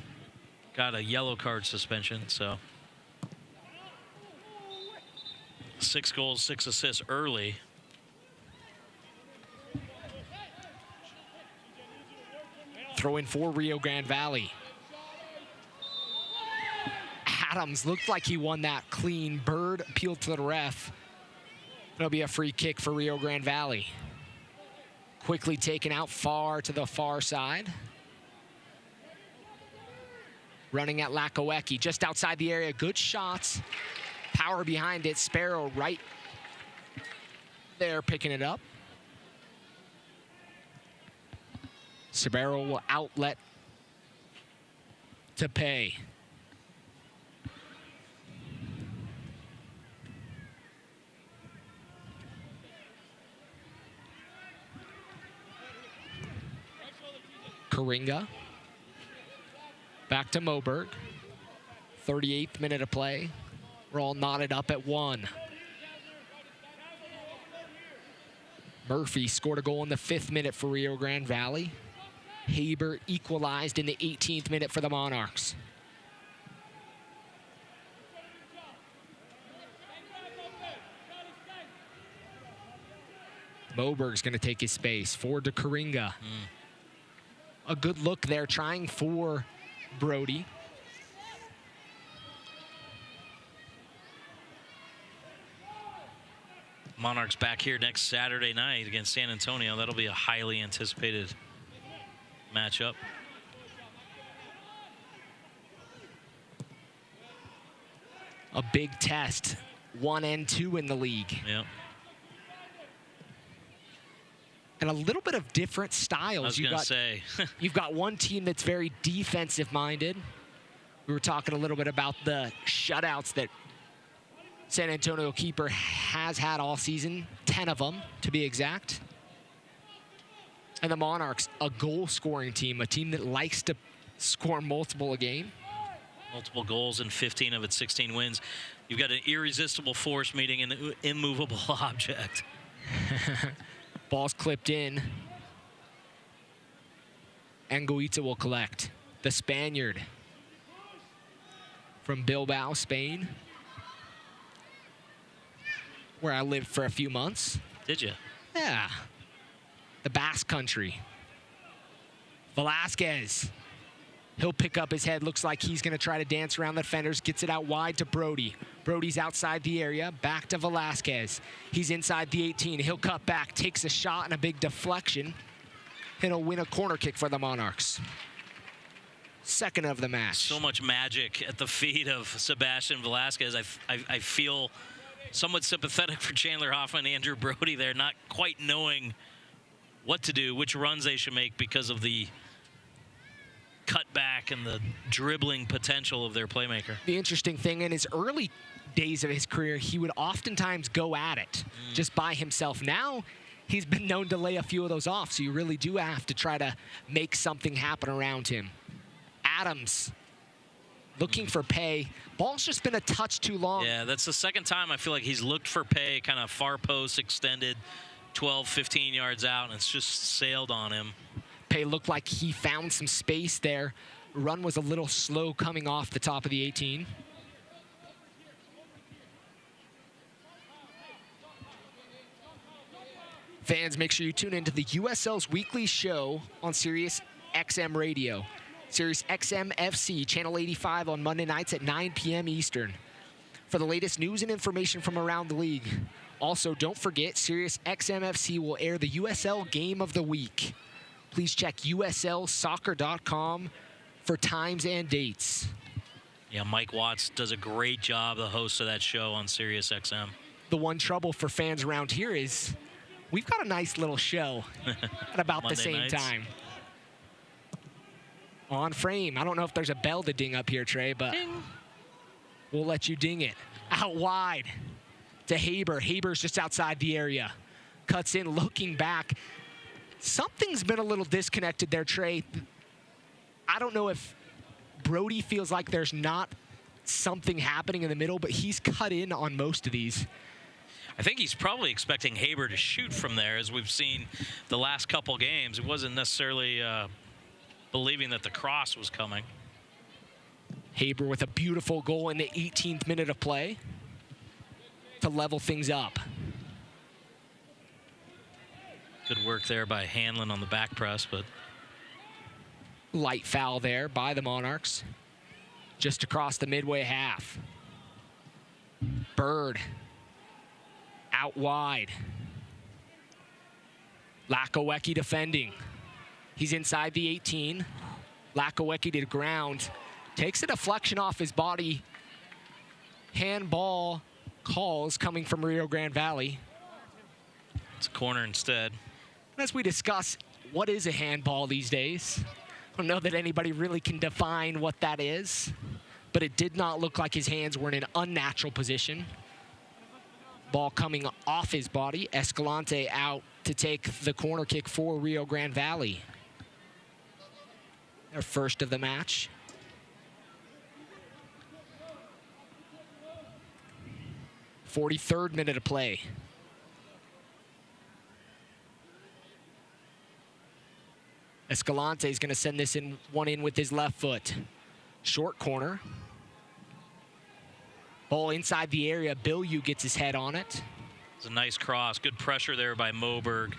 got a yellow card suspension. So 6 goals, 6 assists early. Throw in for Rio Grande Valley. Adams looked like he won that clean. Bird appealed to the ref. It'll be a free kick for Rio Grande Valley. Quickly taken out far to the far side. Running at Lakowecki, just outside the area. Good shots. Power behind it. Sparrow right there picking it up. Sparrow will outlet to Pay. Karinga. Back to Moberg. 38th minute of play. We're all knotted up at 1. Murphy scored a goal in the 5th minute for Rio Grande Valley. Haber equalized in the 18th minute for the Monarchs. Moberg's going to take his space. Forward to Karinga. A good look there, trying for Brody. Monarchs back here next Saturday night against San Antonio. That'll be a highly anticipated matchup. A big test. 1 and 2 in the league. Yep. And a little bit of different styles. I was going to say. You've got one team that's very defensive-minded. We were talking a little bit about the shutouts that San Antonio keeper has had all season. 10 of them, to be exact. And the Monarchs, a goal-scoring team, a team that likes to score multiple a game. Multiple goals in 15 of its 16 wins. You've got an irresistible force meeting an immovable object. Ball's clipped in. Anguita will collect. The Spaniard from Bilbao, Spain, where I lived for a few months. Did you? Yeah. The Basque Country. Velasquez. He'll pick up his head. Looks like he's going to try to dance around the defenders. Gets it out wide to Brody. Brody's outside the area. Back to Velasquez. He's inside the 18. He'll cut back. Takes a shot and a big deflection. And he'll win a corner kick for the Monarchs. Second of the match. So much magic at the feet of Sebastian Velasquez. I feel somewhat sympathetic for Chandler Hoffman and Andrew Brody there, not quite knowing what to do, which runs they should make because of the cutback and the dribbling potential of their playmaker. The interesting thing, in his early days of his career, he would oftentimes go at it just by himself. Now, he's been known to lay a few of those off, so you really do have to try to make something happen around him. Adams looking for pay. Ball's just been a touch too long. Yeah, that's the second time I feel like he's looked for pay, kind of far post extended, 12, 15 yards out, and it's just sailed on him. Pay looked like he found some space there. Run was a little slow coming off the top of the 18. Fans, make sure you tune into the USL's weekly show on Sirius XM Radio. Sirius XM FC, Channel 85 on Monday nights at 9 p.m. Eastern. For the latest news and information from around the league. Also, don't forget, Sirius XM FC will air the USL Game of the Week. Please check uslsoccer.com for times and dates. Yeah, Mike Watts does a great job, the host of that show on Sirius XM. The one trouble for fans around here is we've got a nice little show at about the same time. On frame. I don't know if there's a bell to ding up here, Trey, but ding. We'll let you ding it. Out wide to Haber. Haber's just outside the area. Cuts in, looking back. Something's been a little disconnected there, Trey. I don't know if Brody feels like there's not something happening in the middle, but he's cut in on most of these. I think he's probably expecting Haber to shoot from there, as we've seen the last couple games. It wasn't necessarily believing that the cross was coming. Haber with a beautiful goal in the 18th minute of play to level things up. Good work there by Hanlon on the back press, but light foul there by the Monarchs. Just across the midway half. Bird out wide. Lakowecki defending. He's inside the 18. Lakowecki to the ground. Takes a deflection off his body. Handball calls coming from Rio Grande Valley. It's a corner instead. As we discuss, what is a handball these days? I don't know that anybody really can define what that is, but it did not look like his hands were in an unnatural position. Ball coming off his body. Escalante out to take the corner kick for Rio Grande Valley. Their first of the match. .43rd minute of play. Escalante is going to send this one in with his left foot. Short corner. Ball inside the area. Bilyeu gets his head on it. It's a nice cross. Good pressure there by Moberg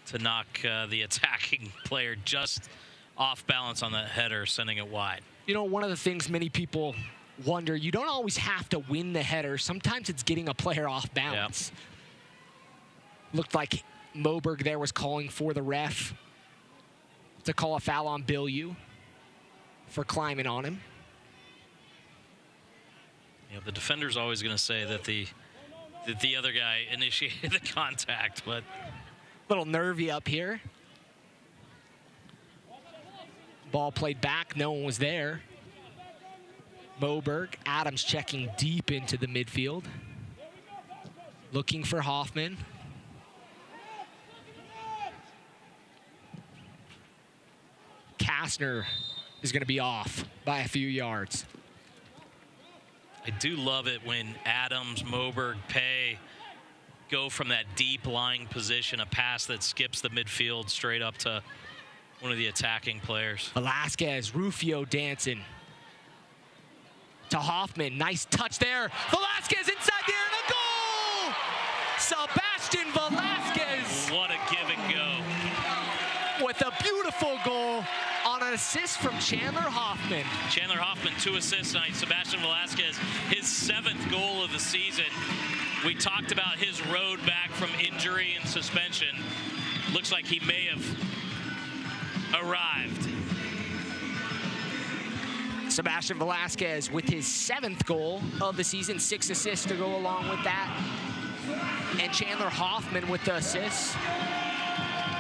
to knock the attacking player just off balance on that header, sending it wide. You know, one of the things many people wonder, you don't always have to win the header. Sometimes it's getting a player off balance. Yep. Looked like Moberg there was calling for the ref to call a foul on Bilyeu for climbing on him. Yeah, the defender's always going to say that the other guy initiated the contact, but a little nervy up here. Ball played back, no one was there. Moberg, Adams checking deep into the midfield. Looking for Hoffman. Kastner is going to be off by a few yards. I do love it when Adams, Moberg, Pay go from that deep lying position, a pass that skips the midfield straight up to one of the attacking players. Velasquez, Rufio dancing to Hoffman. Nice touch there. Velasquez inside the air and a goal! Sebastian Velasquez. What a give and go. With a beautiful goal on an assist from Chandler Hoffman. Chandler Hoffman, 2 assists tonight. Sebastian Velasquez, his 7th goal of the season. We talked about his road back from injury and suspension. Looks like he may have arrived. Sebastian Velasquez with his 7th goal of the season, 6 assists to go along with that. And Chandler Hoffman with the assists.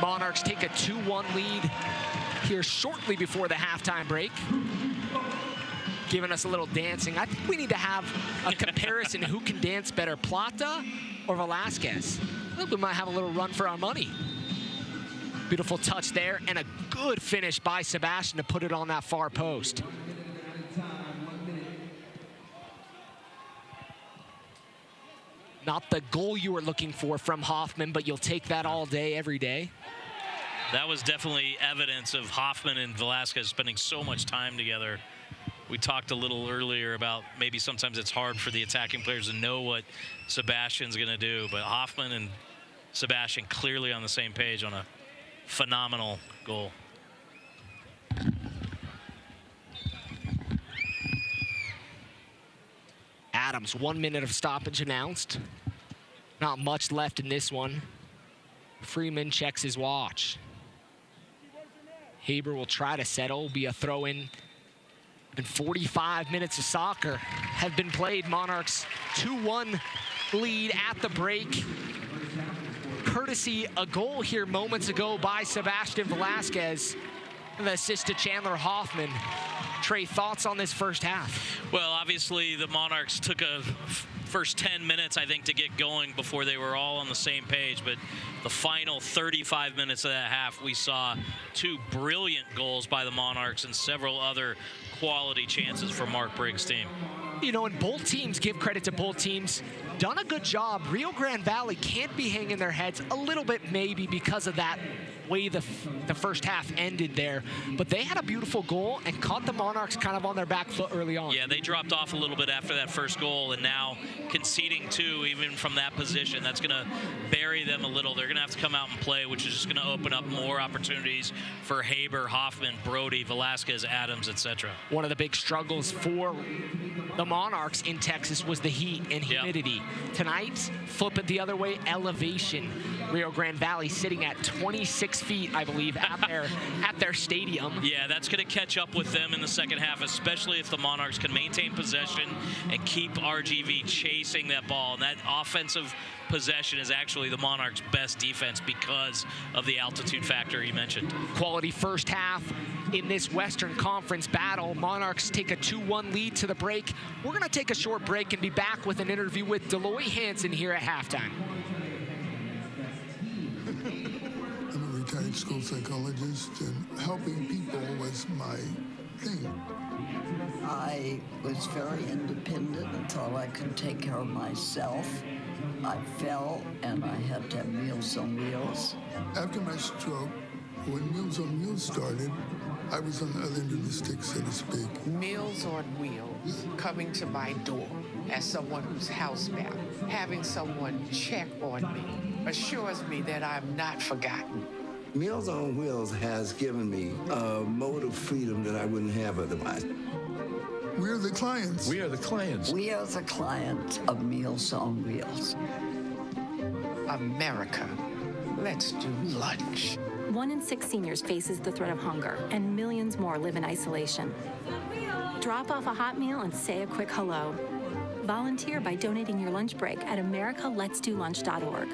Monarchs take a 2-1 lead here shortly before the halftime break. Giving us a little dancing. I think we need to have a comparison who can dance better, Plata or Velasquez. I think we might have a little run for our money. Beautiful touch there, and a good finish by Sebastian to put it on that far post. Not the goal you were looking for from Hoffman, but you'll take that all day, every day. That was definitely evidence of Hoffman and Velasquez spending so much time together. We talked a little earlier about maybe sometimes it's hard for the attacking players to know what Sebastian's going to do, but Hoffman and Sebastian clearly on the same page on a phenomenal goal. Adams, 1 minute of stoppage announced. Not much left in this one. Freeman checks his watch. Haber will try to settle, be a throw-in. And 45 minutes of soccer have been played. Monarchs 2-1 lead at the break. Courtesy a goal here moments ago by Sebastian Velasquez. And the assist to Chandler Hoffman. Trey, thoughts on this first half? Well, obviously the Monarchs took a first 10 minutes, I think, to get going before they were all on the same page. But the final 35 minutes of that half, we saw 2 brilliant goals by the Monarchs and several other quality chances for Mark Briggs' team. You know, and both teams, give credit to both teams, done a good job. Rio Grande Valley can't be hanging their heads a little bit maybe because of that way the first half ended there. But they had a beautiful goal and caught the Monarchs kind of on their back foot early on. Yeah, they dropped off a little bit after that first goal, and now conceding 2 even from that position, that's going to bury them a little. They're going to have to come out and play, which is just going to open up more opportunities for Haber, Hoffman, Brody, Velasquez, Adams, etc. One of the big struggles for the Monarchs in Texas was the heat and humidity. Yep. Tonight, flip it the other way, elevation. Rio Grande Valley sitting at 26 feet, I believe, at their stadium. Yeah, that's going to catch up with them in the second half, especially if the Monarchs can maintain possession and keep RGV chasing that ball. And that offensive possession is actually the Monarchs' best defense because of the altitude factor you mentioned. Quality first half in this Western Conference battle. Monarchs take a 2-1 lead to the break. We're going to take a short break and be back with an interview with Deloy Hansen here at halftime. I'm a retired school psychologist, and helping people was my thing. I was very independent until I could take care of myself. I fell, and I had to have Meals on Wheels. After my stroke, when Meals on Wheels started, I was on the other end of the stick, so to speak. Meals on Wheels, coming to my door as someone who's housebound, having someone check on me, assures me that I'm not forgotten. Meals on Wheels has given me a mode of freedom that I wouldn't have otherwise. We're the clients. We are the clients. We are the clients of Meals on Wheels. America, let's do lunch. 1 in 6 seniors faces the threat of hunger, and millions more live in isolation. Drop off a hot meal and say a quick hello. Volunteer by donating your lunch break at americaletsdolunch.org.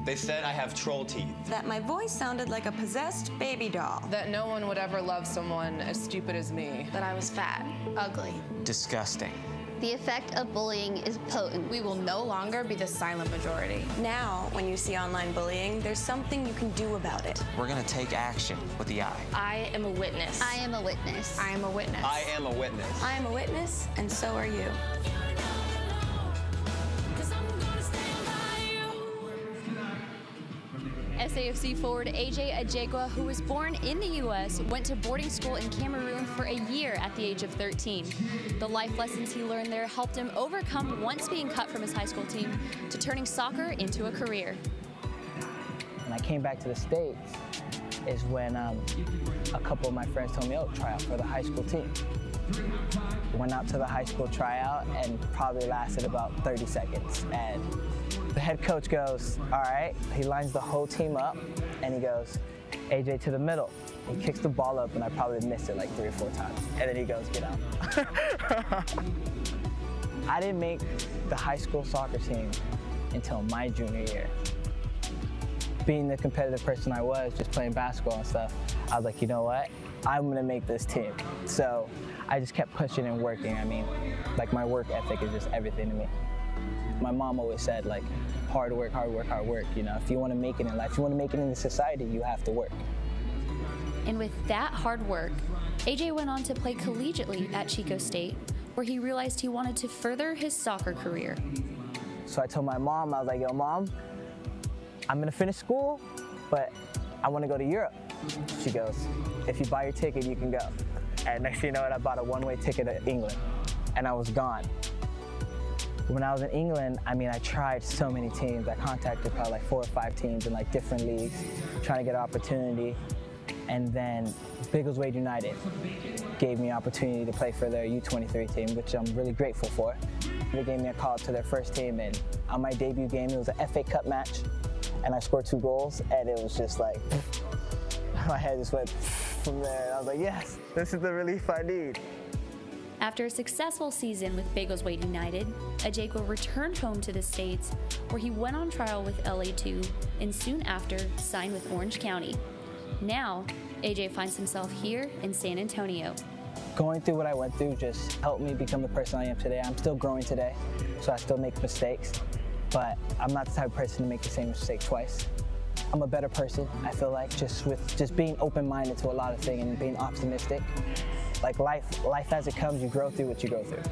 They said I have troll teeth. That my voice sounded like a possessed baby doll. That no one would ever love someone as stupid as me. That I was fat, ugly. Disgusting. The effect of bullying is potent. We will no longer be the silent majority. Now, when you see online bullying, there's something you can do about it. We're gonna take action with the I. I am a witness. I am a witness. I am a witness. I am a witness. I am a witness, and so are you. SAFC forward AJ Ajegwa, who was born in the U.S., went to boarding school in Cameroon for a year at the age of 13. The life lessons he learned there helped him overcome once being cut from his high school team to turning soccer into a career. When I came back to the States is when a couple of my friends told me, oh, try out for the high school team. Went out to the high school tryout and probably lasted about 30 seconds. And the head coach goes, all right, he lines the whole team up and he goes, AJ to the middle. He kicks the ball up, and I probably missed it like 3 or 4 times. And then he goes, get out. I didn't make the high school soccer team until my junior year. Being the competitive person I was, just playing basketball and stuff, I was like, you know what? I'm gonna make this team. So I just kept pushing and working. I mean, like, my work ethic is just everything to me. My mom always said, like, hard work, hard work, hard work. You know, if you want to make it in life, if you want to make it in society, you have to work. And with that hard work, AJ went on to play collegiately at Chico State, where he realized he wanted to further his soccer career. So I told my mom, I was like, yo, Mom, I'm gonna finish school, but I wanna go to Europe. She goes, if you buy your ticket, you can go. And next thing you know, I bought a one-way ticket to England, and I was gone. When I was in England, I mean, I tried so many teams. I contacted probably like 4 or 5 teams in like different leagues, trying to get an opportunity. And then Biggleswade United gave me an opportunity to play for their U23 team, which I'm really grateful for. They gave me a call to their first team, and on my debut game, it was an FA Cup match, and I scored 2 goals, and it was just like, my head just went from there. I was like, yes, this is the relief I need. After a successful season with Biggleswade United, Ajekwa returned home to the States, where he went on trial with LA2 and soon after signed with Orange County. Now, AJ finds himself here in San Antonio. Going through what I went through just helped me become the person I am today. I'm still growing today, so I still make mistakes, but I'm not the type of person to make the same mistake twice. I'm a better person, I feel like, just being open-minded to a lot of things and being optimistic. Like life as it comes, you grow through what you go through.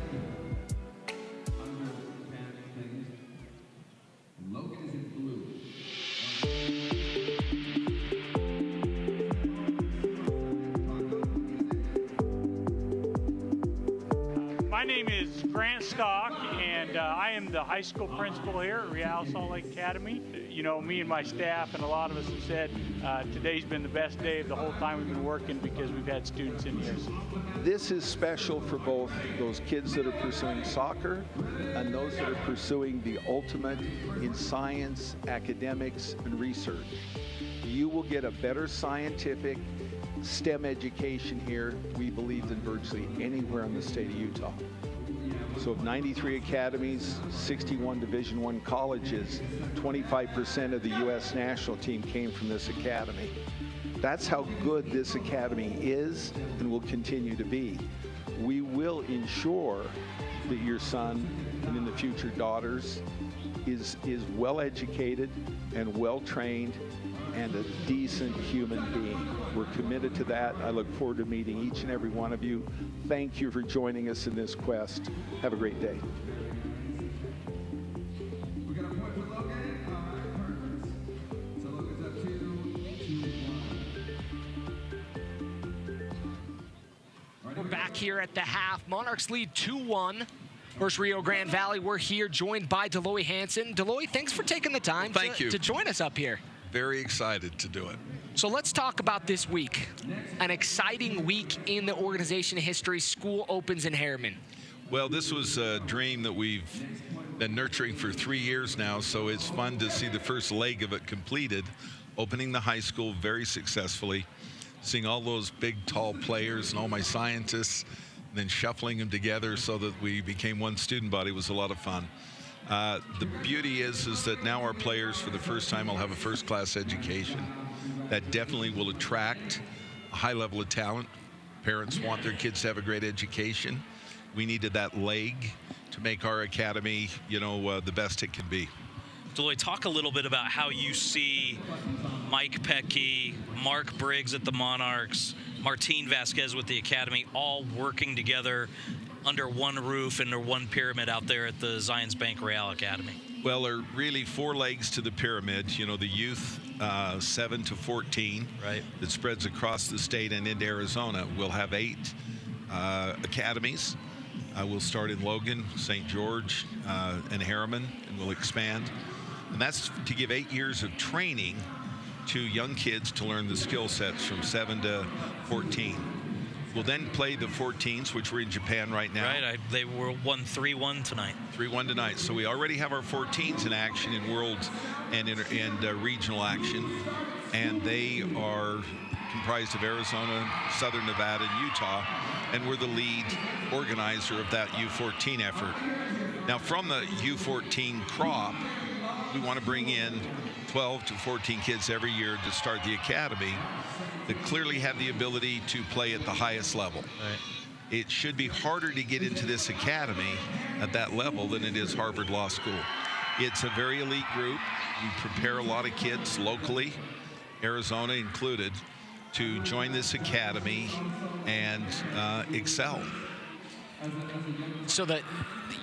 My name is Grant Stock, and I am the high school principal here at Real Salt Lake Academy. You know, me and my staff and a lot of us have said today's been the best day of the whole time we've been working because we've had students in here. This is special for both those kids that are pursuing soccer and those that are pursuing the ultimate in science, academics, and research. You will get a better scientific STEM education here, we believe, than virtually anywhere in the state of Utah. So of 93 academies, 61 Division I colleges, 25% of the U.S. national team came from this academy. That's how good this academy is and will continue to be. We will ensure that your son and in the future daughters is well educated and well trained and a decent human being. We're committed to that. I look forward to meeting each and every one of you. Thank you for joining us in this quest. Have a great day. We're back here at the half. Monarchs lead 2-1 versus Rio Grande Valley. We're here joined by Deloy Hansen. Deloy, thanks for taking the time to join us up here. Very excited to do it. So let's talk about this week. An exciting week in the organization history. School opens in Harriman. Well, this was a dream that we've been nurturing for 3 years now, so it's fun to see the first leg of it completed. Opening the high school very successfully, seeing all those big, tall players and all my scientists, and then shuffling them together so that we became one student body was a lot of fun. The beauty is that now our players, for the first time, will have a first-class education. That definitely will attract a high level of talent. Parents want their kids to have a great education. We needed that leg to make our academy, the best it can be. Deloy, talk a little bit about how you see Mike Petke, Mark Briggs at the Monarchs, Martin Vasquez with the academy, all working together under one roof, under one pyramid out there at the Zions Bank Real Academy. Well, there are really 4 legs to the pyramid. The youth, 7 to 14, right, that spreads across the state and into Arizona. We'll have 8 academies. We'll start in Logan, St. George, and Harriman, and we'll expand. And that's to give 8 years of training to young kids to learn the skill sets from 7 to 14. We'll then play the 14s, which we're in Japan right now. Right, they were won 3-1 tonight. 3-1 tonight. So we already have our 14s in action in world and regional action. and they are comprised of Arizona, Southern Nevada, and Utah, and we're the lead organizer of that U14 effort. Now, from the U14 crop, we want to bring in 12 to 14 kids every year to start the academy that clearly have the ability to play at the highest level. Right. It should be harder to get into this academy at that level than it is Harvard Law School. It's a very elite group. We prepare a lot of kids locally, Arizona included, to join this academy and excel. So that,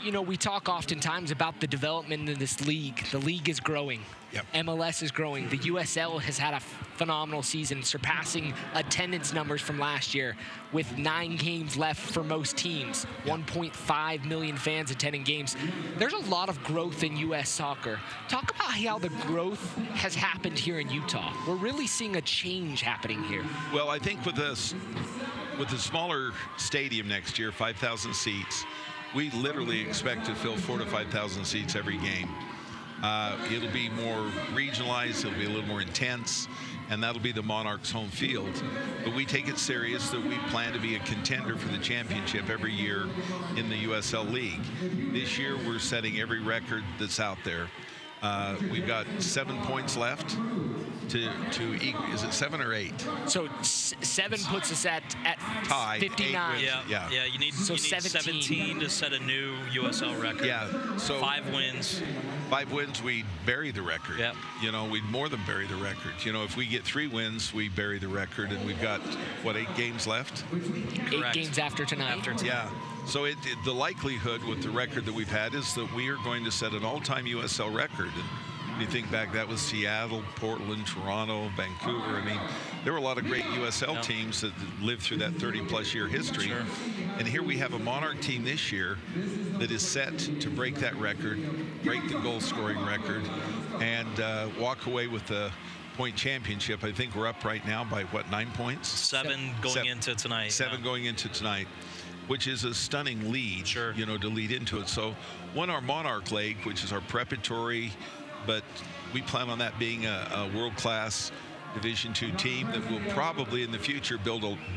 you know, we talk oftentimes about the development in this league. The league is growing. Yep. MLS is growing. The USL has had a phenomenal season, surpassing attendance numbers from last year with 9 games left for most teams. 1.5 million fans attending games. There's a lot of growth in U.S. soccer. Talk about how the growth has happened here in Utah. We're really seeing a change happening here. Well, I think with this, with the smaller stadium next year, 5,000 seats, we literally expect to fill 4,000 to 5,000 seats every game. It'll be more regionalized, it'll be a little more intense, and that'll be the Monarchs' home field. But we take it serious that we plan to be a contender for the championship every year in the USL League. This year, we're setting every record that's out there. We've got 7 points left to equal. Is it 7 or 8? So 7 puts us at tie 59. Yeah, you need 17 to set a new USL record. Yeah, so 5 wins. 5 wins, we bury the record. Yep. You know, we'd more than bury the record. You know, if we get 3 wins, we bury the record, and we've got, what, 8 games left? Correct. 8 games after tonight. Yeah. So the likelihood with the record that we've had is that we are going to set an all-time USL record. And when you think back, that was Seattle, Portland, Toronto, Vancouver. I mean, there were a lot of great USL teams that lived through that 30-plus year history. Sure. And here we have a Monarch team this year that is set to break that record, break the goal-scoring record, and walk away with the point championship. I think we're up right now by, what, 9 points? 7 going into tonight. 7 going into tonight, which is a stunning lead, sure, you know, to lead into it. So won our Monarch League, which is our preparatory, but we plan on that being a world-class Division II team that will probably in the future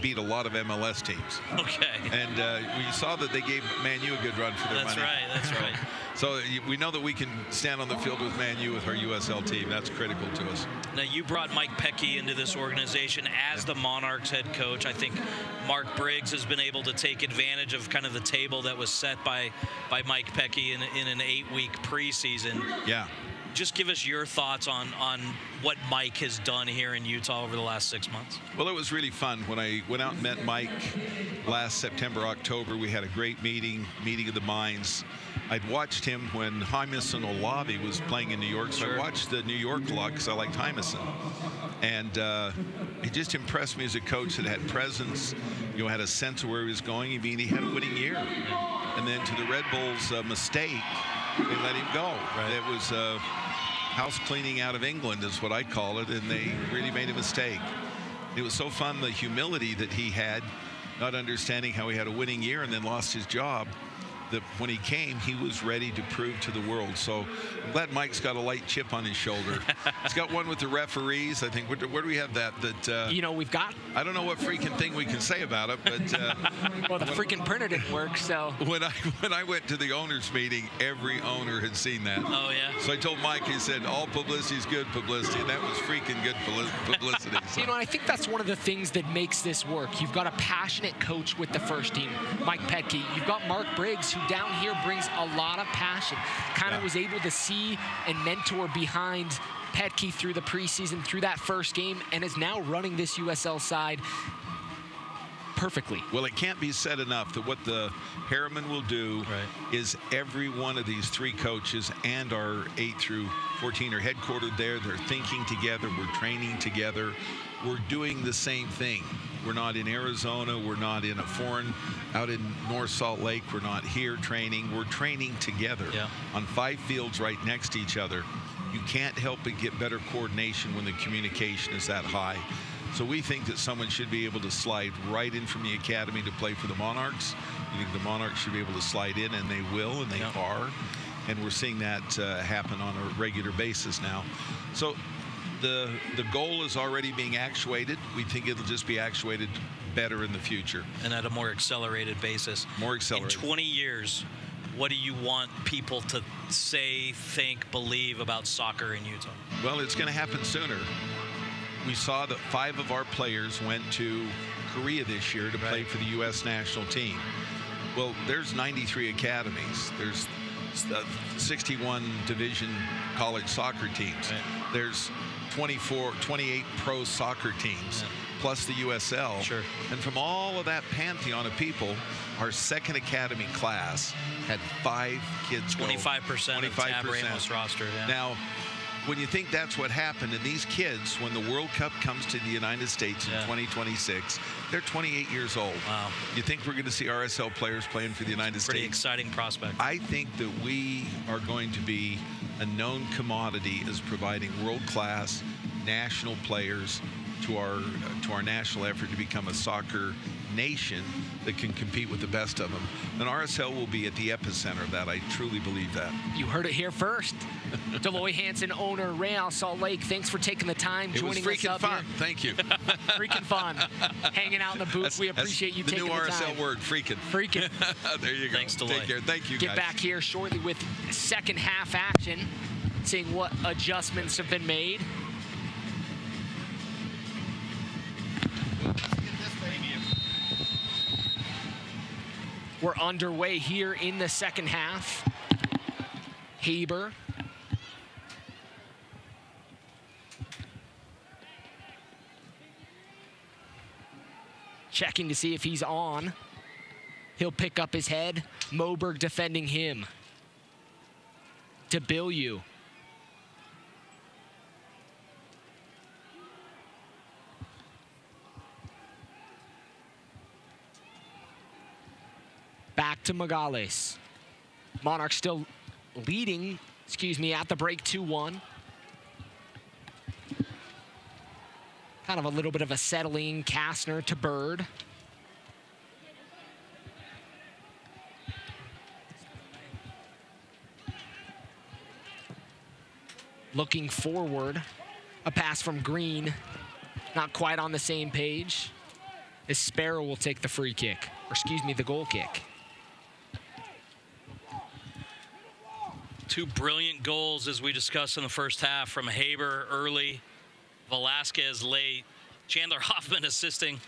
beat a lot of MLS teams. Okay. And we saw that they gave Man U a good run for their money. That's right. So we know that we can stand on the field with Man U with our USL team. That's critical to us. Now, you brought Mike Pecky into this organization as the Monarchs head coach. I think Mark Briggs has been able to take advantage of kind of the table that was set by Mike Pecky in an 8-week preseason. Yeah. Just give us your thoughts on what Mike has done here in Utah over the last 6 months. Well, it was really fun. When I went out and met Mike last September, October, we had a great meeting of the minds. I'd watched him when Hymus and Olavi was playing in New York, so I watched the New York lot because I liked Hymuson. And he just impressed me as a coach that had presence, you know, had a sense of where he was going. I mean, he had a winning year. And then to the Red Bulls' mistake, they let him go. Right. It was house cleaning out of England is what I call it, and they really made a mistake. It was so fun, the humility that he had, not understanding how he had a winning year and then lost his job, that when he came, he was ready to prove to the world. So I'm glad Mike's got a light chip on his shoulder. He's got one with the referees. I think, where do we have that? You know, we've got... I don't know what freaking thing we can say about it, but... well, the freaking printer didn't work, so... When I went to the owners' meeting, every owner had seen that. Oh, yeah? So I told Mike, he said, all publicity is good publicity, and that was freaking good publicity. So. You know, I think that's one of the things that makes this work. You've got a passionate coach with the first team, Mike Petke. You've got Mark Briggs, who down here brings a lot of passion. Kind of was able to see and mentor behind Petke through the preseason, through that first game, and is now running this USL side perfectly. Well, it can't be said enough that what the Harriman will do is every one of these 3 coaches and our 8 through 14 are headquartered there. They're thinking together. We're training together. We're doing the same thing. We're not in Arizona. We're not in a foreign, out in North Salt Lake. We're not here training. We're training together on 5 fields right next to each other. You can't help but get better coordination when the communication is that high. So we think that someone should be able to slide right in from the academy to play for the Monarchs. We think the Monarchs should be able to slide in, and they will, and they are. And we're seeing that happen on a regular basis now. So the goal is already being actuated. We think it'll just be actuated better in the future. And at a more accelerated basis. More accelerated. In 20 years, what do you want people to say, think, believe about soccer in Utah? Well, it's going to happen sooner. We saw that 5 of our players went to Korea this year to play for the U.S. national team. Well, there's 93 academies. There's 61 division college soccer teams. There's 28 pro soccer teams, plus the USL. Sure. And from all of that pantheon of people, our second academy class had 5 kids 25% of Tab Ramos roster. Yeah. Now, when you think that's what happened, and these kids, when the World Cup comes to the United States in 2026, they're 28 years old. Wow. You think we're going to see RSL players playing for the United States? Pretty exciting prospect. I think that we are going to be a known commodity as providing world-class national players to our national effort to become a soccer nation that can compete with the best of them. And RSL will be at the epicenter of that. I truly believe that. You heard it here first. Deloy Hansen, owner, Real Salt Lake. Thanks for taking the time joining us up here. It was freaking fun. Thank you. Freaking fun. Hanging out in the booth. We appreciate you taking the time. The new RSL word, freaking. Freaking. There you go. Thanks, Deloy. Take care. Thank you, guys. Get back here shortly with second half action, seeing what adjustments have been made. We're underway here in the second half. Haber. Checking to see if he's on. He'll pick up his head. Moberg defending him. DeBillieu. Back to Magales. Monarchs still leading, at the break 2-1. Kind of a little bit of a settling. Kastner to Bird. Looking forward. A pass from Green. Not quite on the same page. As Sparrow will take the free kick. Or the goal kick. 2 brilliant goals, as we discussed in the first half, from Haber early, Velasquez late, Chandler Hoffman assisting.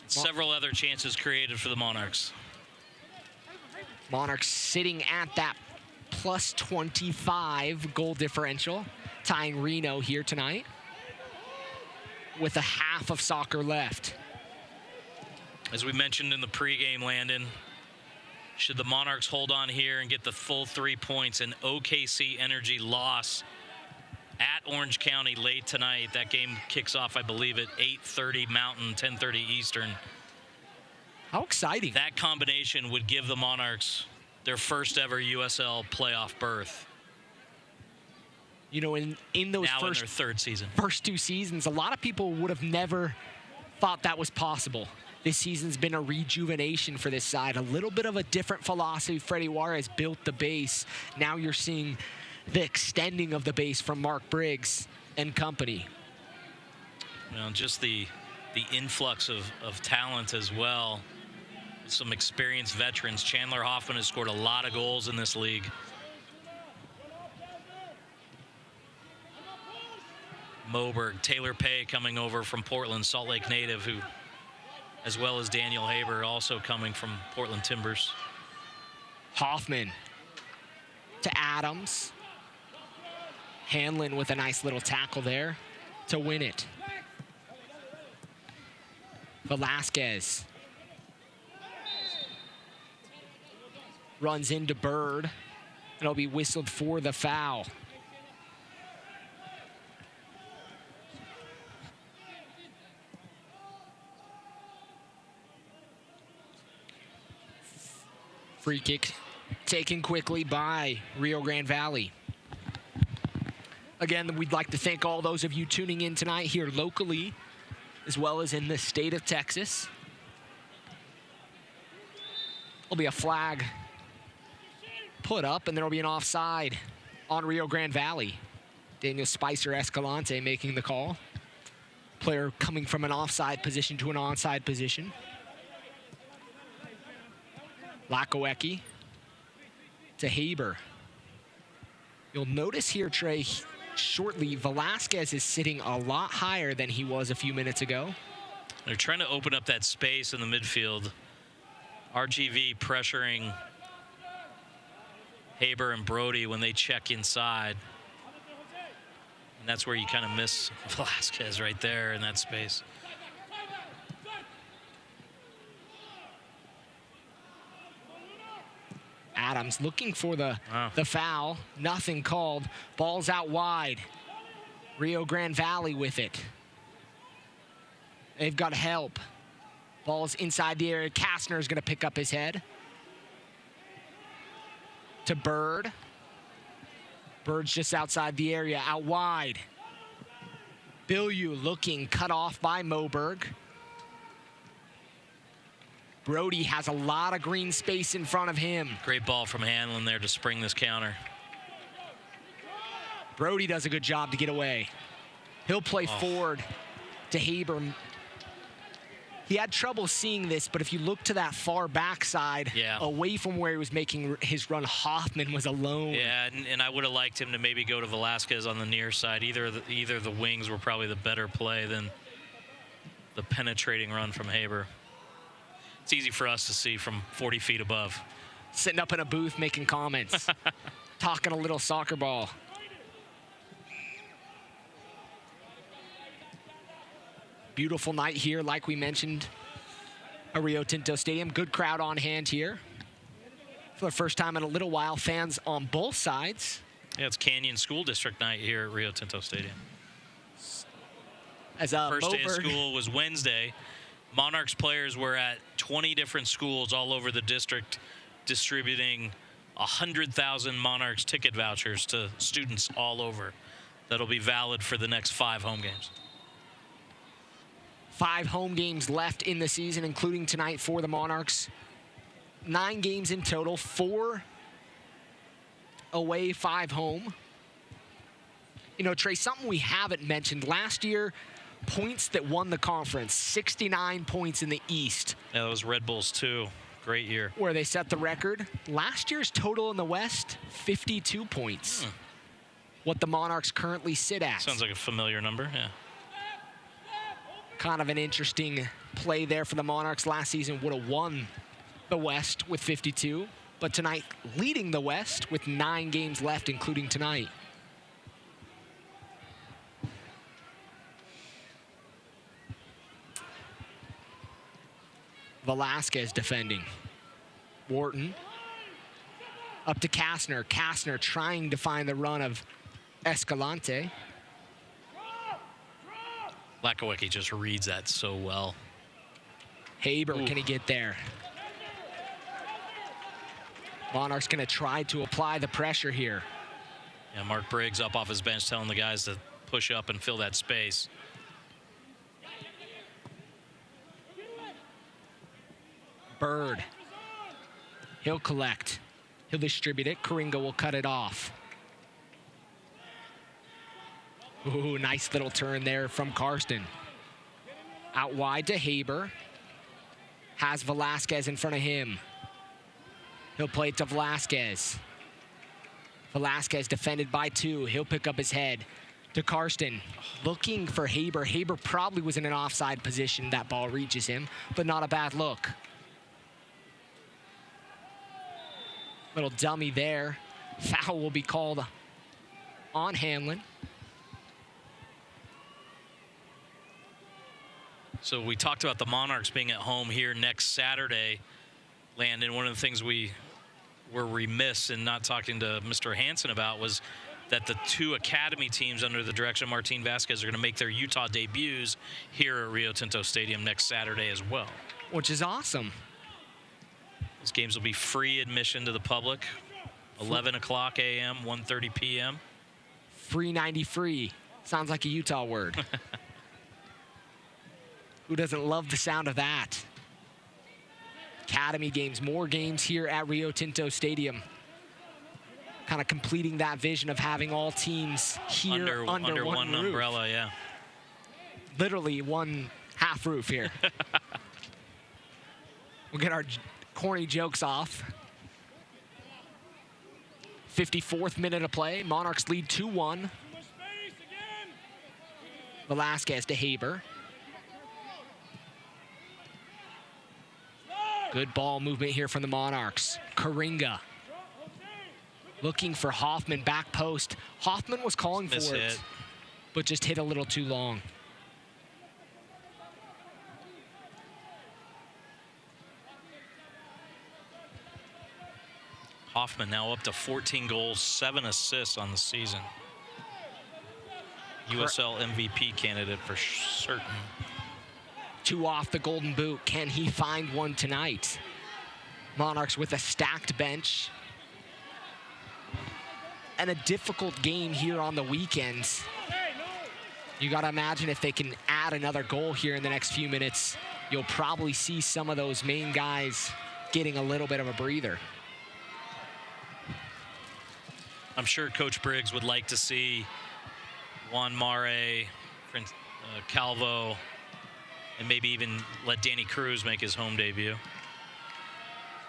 Several other chances created for the Monarchs. Monarchs sitting at that plus 25 goal differential, tying Reno here tonight with a half of soccer left. As we mentioned in the pregame, Landon, should the Monarchs hold on here and get the full 3 points, an OKC Energy loss at Orange County late tonight. That game kicks off, I believe, at 8:30 Mountain, 10:30 Eastern. How exciting. That combination would give the Monarchs their first ever USL playoff berth. You know, in those now in their 3rd season. First 2 seasons, a lot of people would have never thought that was possible. This season's been a rejuvenation for this side. A little bit of a different philosophy. Freddie Juarez built the base. Now you're seeing the extending of the base from Mark Briggs and company. You know, just the influx of talent as well. Some experienced veterans. Chandler Hoffman has scored a lot of goals in this league. Moberg, Taylor Pay coming over from Portland, Salt Lake native, who, as well as Daniel Haber, also coming from Portland Timbers. Hoffman to Adams. Hanlon with a nice little tackle there to win it. Velasquez runs into Bird. It'll be whistled for the foul. Free kick taken quickly by Rio Grande Valley. Again, we'd like to thank all those of you tuning in tonight here locally, as well as in the state of Texas. There'll be a flag put up, and there'll be an offside on Rio Grande Valley. Daniel Spicer Escalante making the call. Player coming from an offside position to an onside position. Lakowecki to Haber. You'll notice here, Trey, shortly, Velasquez is sitting a lot higher than he was a few minutes ago. They're trying to open up that space in the midfield. RGV pressuring Haber and Brody when they check inside. And that's where you kind of miss Velasquez right there in that space. Adams looking for the foul. Nothing called. Ball's out wide. Rio Grande Valley with it. They've got help. Ball's inside the area. Kastner's going to pick up his head. To Bird. Bird's just outside the area, out wide. Bilyeu looking, cut off by Moberg. Brody has a lot of green space in front of him. Great ball from Hanlon there to spring this counter. Brody does a good job to get away. He'll play forward to Haber. He had trouble seeing this, but if you look to that far backside, away from where he was making his run, Hoffman was alone. Yeah, and I would have liked him to maybe go to Velasquez on the near side. Either the wings were probably the better play than the penetrating run from Haber. It's easy for us to see from 40 feet above. Sitting up in a booth making comments, talking a little soccer ball. Beautiful night here, like we mentioned, at Rio Tinto Stadium. Good crowd on hand here. For the first time in a little while, fans on both sides. Yeah, it's Canyon School District night here at Rio Tinto Stadium. As First day of school was Wednesday. Monarchs players were at 20 different schools all over the district distributing 100,000 Monarchs ticket vouchers to students all over. That'll be valid for the next 5 home games. 5 home games left in the season, including tonight for the Monarchs. 9 games in total, 4 away, 5 home. You know, Trey, something we haven't mentioned. Last year, points that won the conference, 69 points in the East. Yeah, that was Red Bulls too. Great year. Where they set the record. Last year's total in the West, 52 points. What the Monarchs currently sit at. Sounds like a familiar number, yeah. Kind of an interesting play there for the Monarchs. Last season would have won the West with 52, but tonight leading the West with 9 games left, including tonight. Velasquez defending. Wharton up to Kastner. Kastner trying to find the run of Escalante. Lakowecki just reads that so well. Haber, can he get there? Monarchs going to try to apply the pressure here. Yeah, Mark Briggs up off his bench telling the guys to push up and fill that space. Bird. He'll collect. He'll distribute it. Karinga will cut it off. Ooh, nice little turn there from Karsten. Out wide to Haber. Has Velasquez in front of him. He'll play it to Velasquez. Velasquez defended by 2. He'll pick up his head to Karsten. Looking for Haber. Haber probably was in an offside position. That ball reaches him, but not a bad look. Little dummy there. Foul will be called on Hanlon. So we talked about the Monarchs being at home here next Saturday, Landon. One of the things we were remiss in not talking to Mr. Hansen about was that the 2 academy teams under the direction of Martin Vasquez are going to make their Utah debuts here at Rio Tinto Stadium next Saturday as well. Which is awesome. These games will be free admission to the public, 11 o'clock a.m., 1:30 p.m. Free 90 free. Sounds like a Utah word. Who doesn't love the sound of that? Academy games, more games here at Rio Tinto Stadium. kind of completing that vision of having all teams here under one roof. umbrella, yeah. Literally one half roof here. We'll get our corny jokes off. 54th minute of play. Monarchs lead 2-1. Velasquez to Haber. Good ball movement here from the Monarchs. Karinga looking for Hoffman, back post. Hoffman was calling for it, but just hit a little too long. Hoffman now up to 14 goals, 7 assists on the season. USL MVP candidate for certain. 2 off the Golden Boot. Can he find one tonight? Monarchs with a stacked bench. And a difficult game here on the weekends. You got to imagine if they can add another goal here in the next few minutes, you'll probably see some of those main guys getting a little bit of a breather. I'm sure Coach Briggs would like to see Juan Mare, Calvo, and maybe even let Danny Cruz make his home debut.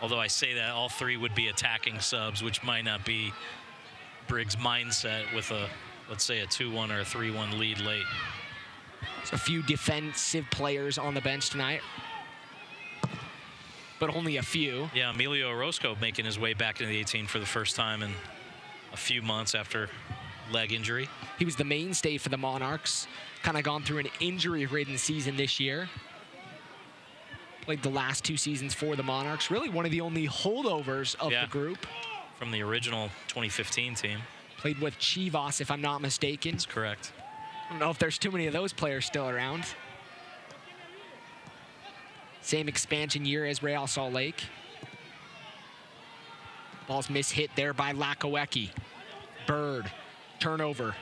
Although I say that, all 3 would be attacking subs, which might not be Briggs' mindset with a, let's say, a 2-1 or a 3-1 lead late. So a few defensive players on the bench tonight, but only a few. Yeah, Emilio Orozco making his way back into the 18 for the first time in a few months after leg injury. He was the mainstay for the Monarchs. Kind of gone through an injury-ridden season this year. Played the last 2 seasons for the Monarchs. Really one of the only holdovers of the group. From the original 2015 team. Played with Chivas, if I'm not mistaken. That's correct. I don't know if there's too many of those players still around. Same expansion year as Real Salt Lake. Ball's mishit there by Lakowecki. Bird, turnover.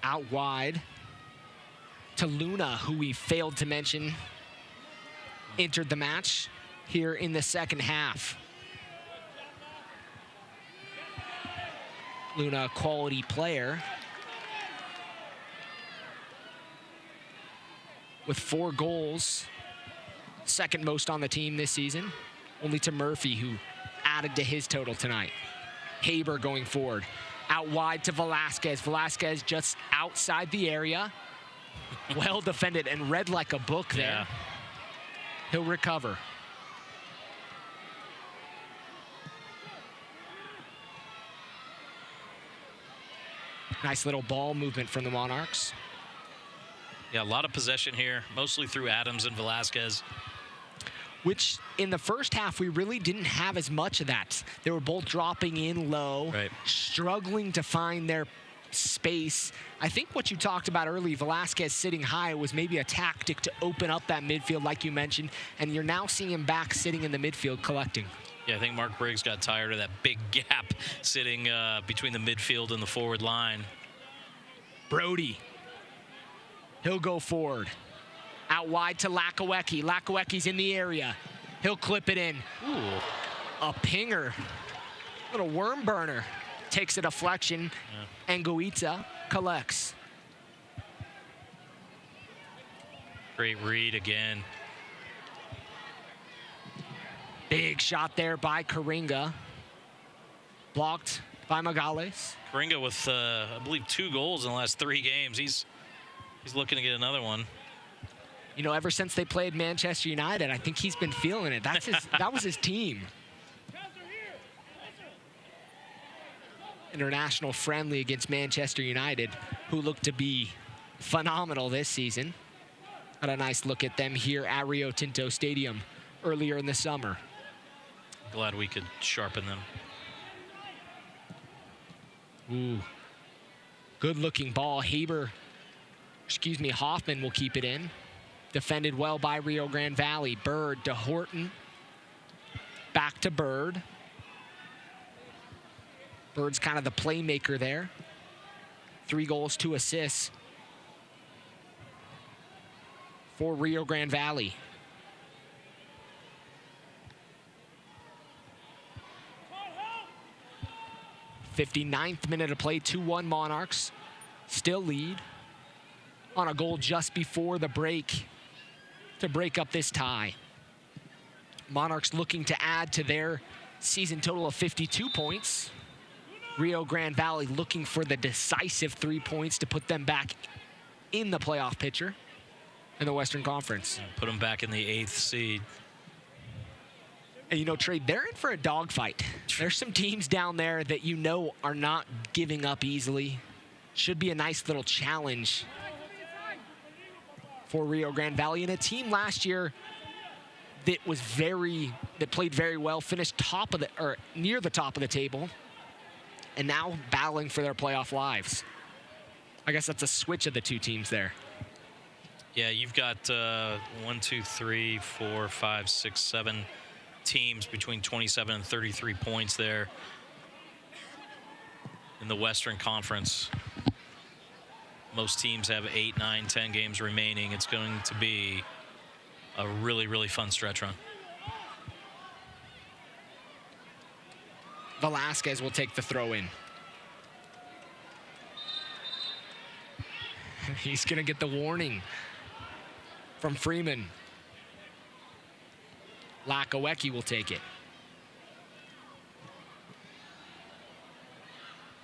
Out wide to Luna, who we failed to mention, entered the match here in the second half. Luna, a quality player, with 4 goals, second most on the team this season, only to Murphy, who added to his total tonight. Haber going forward, out wide to Velasquez. Velasquez just outside the area. Well defended and read like a book there. Yeah. He'll recover. Nice little ball movement from the Monarchs. Yeah, a lot of possession here, mostly through Adams and Velasquez. Which in the first half, we really didn't have as much of that. They were both dropping in low, struggling to find their space. I think what you talked about early, Velasquez sitting high, was maybe a tactic to open up that midfield like you mentioned, and you're now seeing him back sitting in the midfield collecting. Yeah, I think Mark Briggs got tired of that big gap sitting between the midfield and the forward line. Brody. He'll go forward. Out wide to Lakowecki. Lakowecki's in the area. He'll clip it in. Ooh. A pinger. Little worm burner. Takes a deflection. And Goitza collects. Great read again. Big shot there by Karinga. Blocked by Magales. Karinga with, I believe, 2 goals in the last 3 games. He's looking to get another one. You know, ever since they played Manchester United, I think he's been feeling it. That's his, that was his team. International friendly against Manchester United, who look to be phenomenal this season. Had a nice look at them here at Rio Tinto Stadium earlier in the summer. Glad we could sharpen them. Ooh. Good looking ball. Hoffman will keep it in. Defended well by Rio Grande Valley. Bird to Horton. Back to Bird. Bird's kind of the playmaker there. 3 goals, 2 assists for Rio Grande Valley. 59th minute of play, 2-1 Monarchs. Still lead on a goal just before the break to break up this tie. Monarchs looking to add to their season total of 52 points. Rio Grande Valley looking for the decisive 3 points to put them back in the playoff picture in the Western Conference. Put them back in the 8th seed. And you know, Trey, they're in for a dogfight. There's some teams down there that you know are not giving up easily. Should be a nice little challenge for Rio Grande Valley. And a team last year that played very well, finished near the top of the table, and now battling for their playoff lives. I guess that's a switch of the two teams there. Yeah, you've got 1, 2, 3, 4, 5, 6, 7 teams between 27 and 33 points there in the Western Conference. Most teams have 8, 9, 10 games remaining. It's going to be a really, really fun stretch run. Velasquez will take the throw in. He's going to get the warning from Freeman. Lakawecki will take it.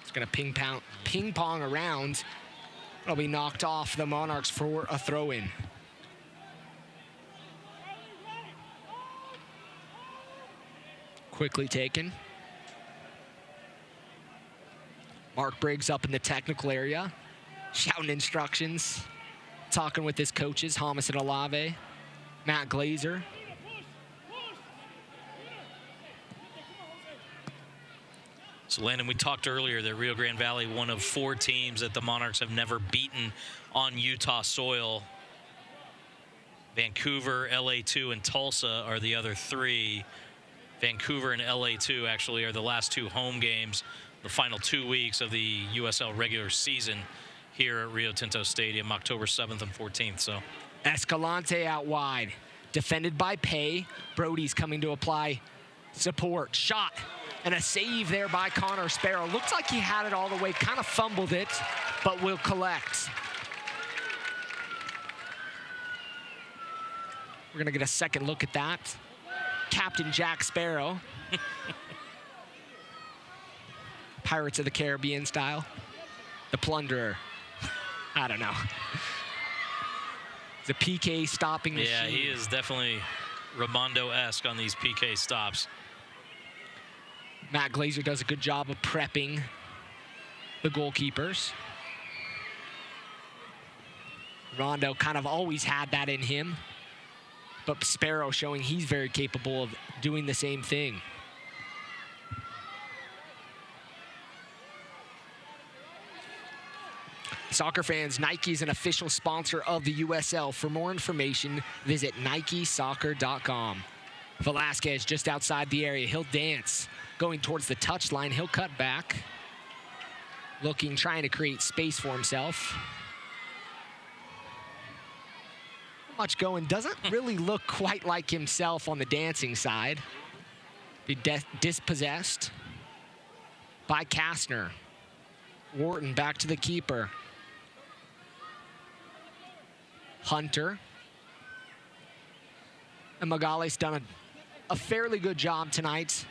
It's going to ping pong around. It'll be knocked off the Monarchs for a throw in. Quickly taken. Mark Briggs up in the technical area, shouting instructions, talking with his coaches, Hamas and Olave, Matt Glazer. So, Landon, we talked earlier that Rio Grande Valley, one of 4 teams that the Monarchs have never beaten on Utah soil. Vancouver, LA2, and Tulsa are the other 3. Vancouver and LA2 actually are the last 2 home games, the final 2 weeks of the USL regular season here at Rio Tinto Stadium, October 7th and 14th. So Escalante out wide, defended by Pay. Brody's coming to apply support. Shot and a save there by Connor Sparrow. Looks like he had it all the way, kind of fumbled it, but will collect. We're gonna get a second look at that. Captain Jack Sparrow. Pirates of the Caribbean style. The Plunderer. I don't know. The PK stopping machine. Yeah, he is definitely Ramondo-esque on these PK stops. Matt Glazer does a good job of prepping the goalkeepers. Rondo kind of always had that in him, but Sparrow showing he's very capable of doing the same thing. Soccer fans, Nike is an official sponsor of the USL. For more information, visit NikeSoccer.com. Velasquez just outside the area. He'll dance. Going towards the touchline, he'll cut back. Trying to create space for himself. Not much going. Doesn't really look quite like himself on the dancing side. Be dispossessed by Kastner. Wharton back to the keeper. Hunter. And Magale's done a fairly good job tonight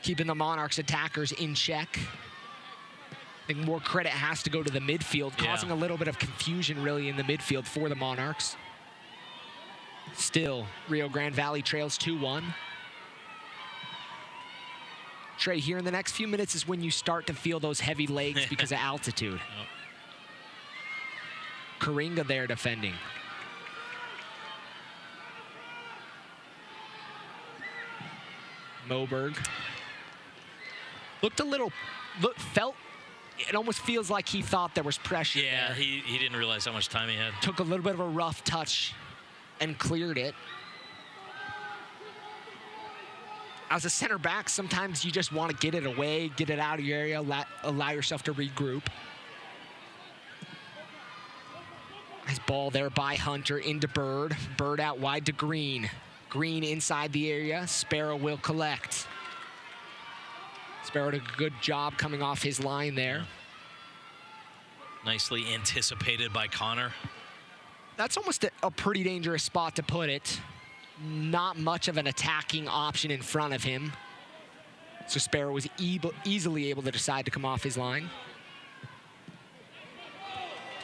keeping the Monarchs attackers in check. I think more credit has to go to the midfield, causing a little bit of confusion really in the midfield for the Monarchs. Still, Rio Grande Valley trails 2-1. Trey, here in the next few minutes is when you start to feel those heavy legs because of altitude. Yep. Karinga there defending. Moberg. Looked a little, felt, it almost feels like he thought there was pressure. Yeah, he didn't realize how much time he had. Took a little bit of a rough touch and cleared it. As a center back, sometimes you just want to get it away, get it out of your area, allow yourself to regroup. Nice ball there by Hunter into Bird. Bird out wide to Green. Green inside the area. Sparrow will collect. It's Sparrow did a good job coming off his line there. Nicely anticipated by Connor. That's almost a pretty dangerous spot to put it. Not much of an attacking option in front of him. So Sparrow was easily able to decide to come off his line.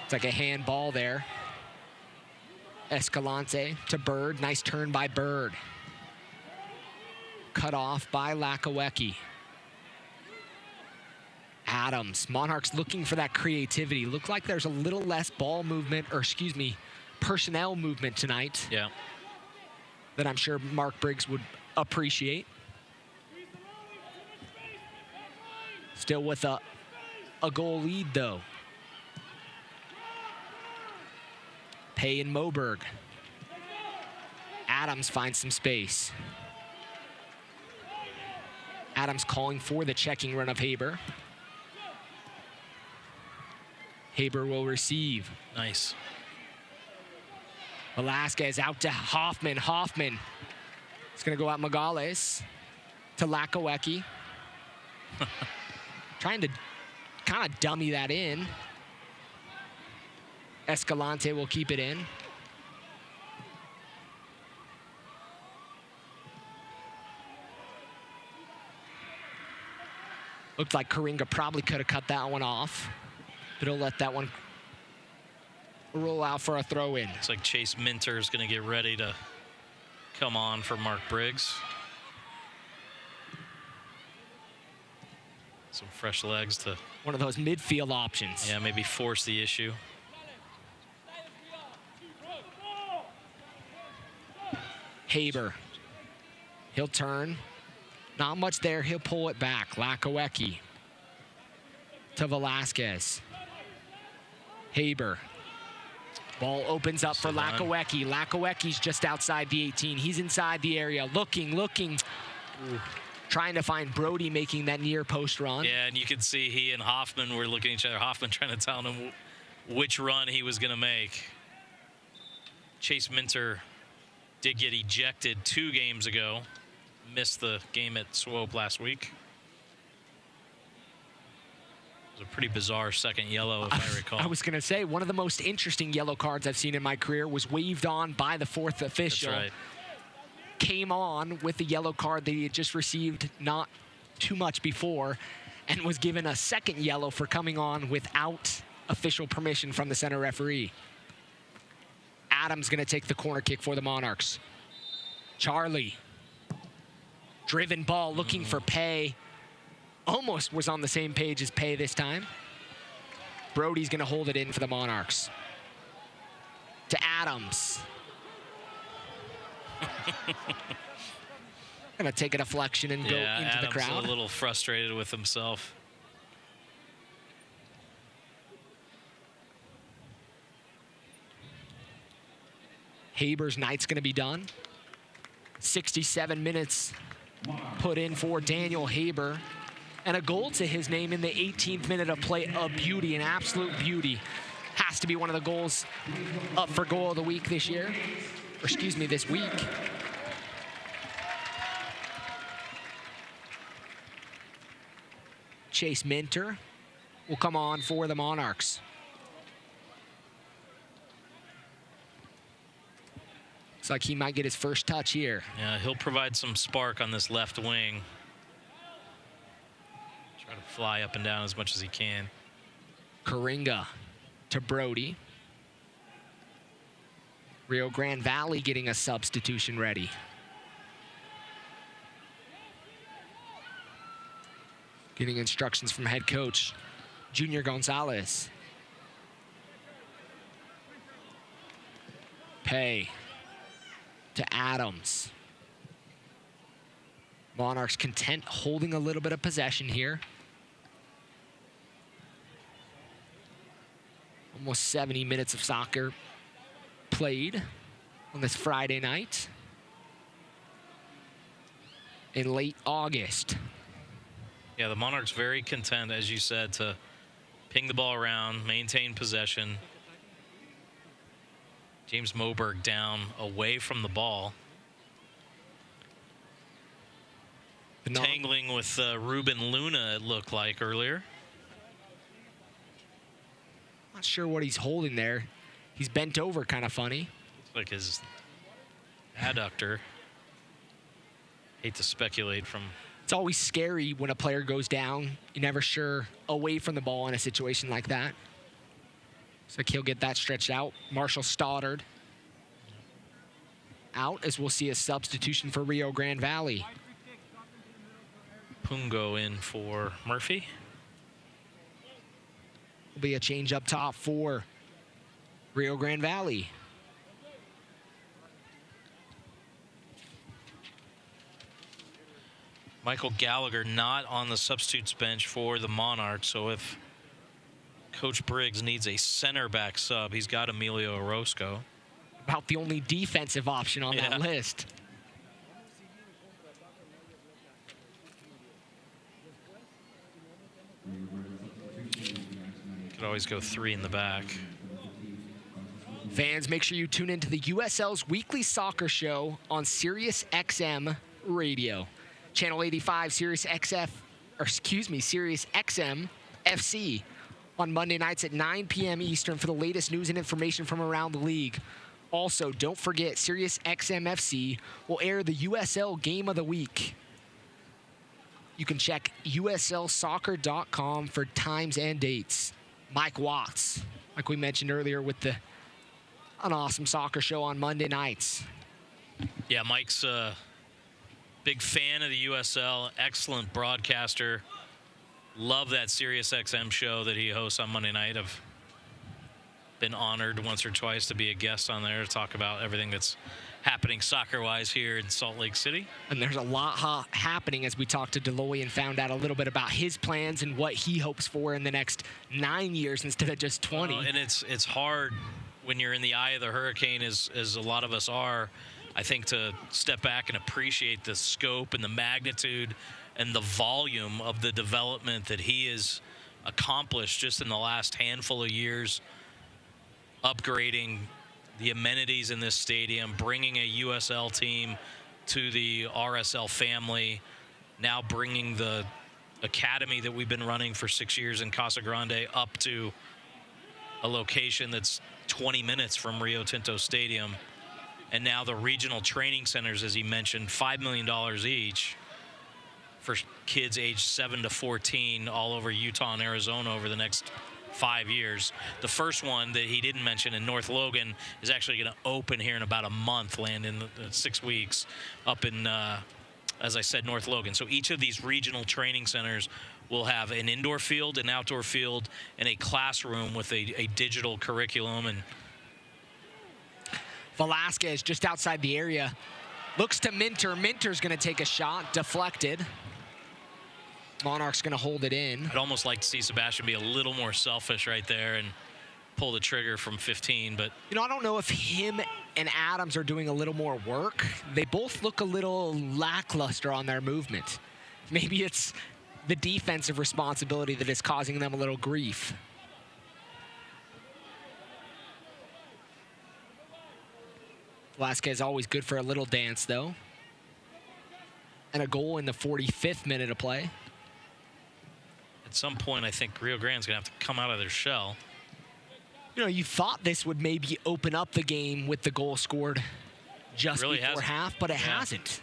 It's like a handball there. Escalante to Bird. Nice turn by Bird. Cut off by Lakawecki. Adams. Monarchs looking for that creativity. Look like there's a little less ball movement, or excuse me, personnel movement tonight. Yeah. That I'm sure Mark Briggs would appreciate. Still with a goal lead, though. Pay and Moberg. Adams finds some space. Adams calling for the checking run of Haber. Haber will receive. Nice. Velasquez out to Hoffman. Hoffman is going to go out Magales to Lakawecki. Trying to kind of dummy that in. Escalante will keep it in. Looked like Karinga probably could have cut that one off, but he'll let that one roll out for a throw-in. Looks like Chase Minter is going to get ready to come on for Mark Briggs. Some fresh legs to... One of those midfield options. Yeah, maybe force the issue. Haber. He'll turn. Not much there. He'll pull it back. Lakawecki to Velasquez. Haber. Ball opens up for Lakawecki. Lakawecki's just outside the 18. He's inside the area. Looking. Ooh. Trying to find Brody making that near post run. Yeah, and you can see he and Hoffman were looking at each other. Hoffman trying to tell him which run he was going to make. Chase Minter did get ejected 2 games ago. Missed the game at Swope last week. It was a pretty bizarre second yellow, if I recall. I was going to say, one of the most interesting yellow cards I've seen in my career was waved on by the 4th official. That's right. Came on with the yellow card that he had just received not too much before, and was given a second yellow for coming on without official permission from the center referee. Adams going to take the corner kick for the Monarchs. Charlie. Driven ball looking for Pay. Almost was on the same page as Pay this time. Brody's going to hold it in for the Monarchs. To Adams. Going to take a deflection and go into Adams the crowd. A little frustrated with himself. Haber's night's going to be done. 67 minutes put in for Daniel Haber. And a goal to his name in the 18th minute of play. A beauty, an absolute beauty. Has to be one of the goals up for goal of the week this year. Or excuse me, this week. Chase Minter will come on for the Monarchs. Looks like he might get his first touch here. Yeah, he'll provide some spark on this left wing. Try to fly up and down as much as he can. Karinga to Brody. Rio Grande Valley getting a substitution ready. Getting instructions from head coach Junior Gonzalez. Pay to Adams. Monarchs content holding a little bit of possession here. Almost 70 minutes of soccer played on this Friday night in late August. Yeah, the Monarchs very content, as you said, to ping the ball around, maintain possession. James Moberg down away from the ball. Tangling with Ruben Luna, it looked like earlier. Not sure what he's holding there. He's bent over kind of funny. Looks like his adductor. Hate to speculate from... It's always scary when a player goes down. You're never sure away from the ball in a situation like that. Looks like he'll get that stretched out. Marshall Stoddard out, as we'll see a substitution for Rio Grande Valley. Pungo in for Murphy. Will be a change up top for Rio Grande Valley. Michael Gallagher not on the substitutes bench for the Monarchs, so if Coach Briggs needs a center back sub, he's got Emilio Orozco. About the only defensive option on that list. Could always go 3 in the back. Fans, make sure you tune into the USL's weekly soccer show on Sirius XM Radio. Channel 85, Sirius XM FC on Monday nights at 9 p.m. Eastern for the latest news and information from around the league. Also, don't forget, Sirius XM FC will air the USL Game of the Week. You can check uslsoccer.com for times and dates. Mike Watts, like we mentioned earlier, with an awesome soccer show on Monday nights. Yeah, Mike's a big fan of the USL, excellent broadcaster. Love that Sirius XM show that he hosts on Monday night. I've been honored once or twice to be a guest on there to talk about everything that's happening soccer-wise here in Salt Lake City. And there's a lot happening, as we talked to Deloy and found out a little bit about his plans and what he hopes for in the next 9 years instead of just 20. And it's hard when you're in the eye of the hurricane, as a lot of us are, I think, to step back and appreciate the scope and the magnitude and the volume of the development that he has accomplished just in the last handful of years, upgrading the amenities in this stadium, bringing a USL team to the RSL family, now bringing the academy that we've been running for 6 years in Casa Grande up to a location that's 20 minutes from Rio Tinto Stadium. And now the regional training centers, as he mentioned, $5 million each for kids aged 7 to 14 all over Utah and Arizona over the next 5 years. The first one that he didn't mention in North Logan is actually going to open here in about a month, land in 6 weeks up in, as I said, North Logan. So each of these regional training centers will have an indoor field, an outdoor field, and a classroom with a digital curriculum. And Velasquez just outside the area. Looks to Minter. Minter's going to take a shot. Deflected. Monarch's going to hold it in. I'd almost like to see Sebastian be a little more selfish right there and pull the trigger from 15. But, you know, I don't know if him and Adams are doing a little more work. They both look a little lackluster on their movement. Maybe it's the defensive responsibility that is causing them a little grief. Velasquez always good for a little dance, though. And a goal in the 45th minute of play. At some point, I think Rio Grande's going to have to come out of their shell. You know, you thought this would maybe open up the game with the goal scored just before half, but it hasn't.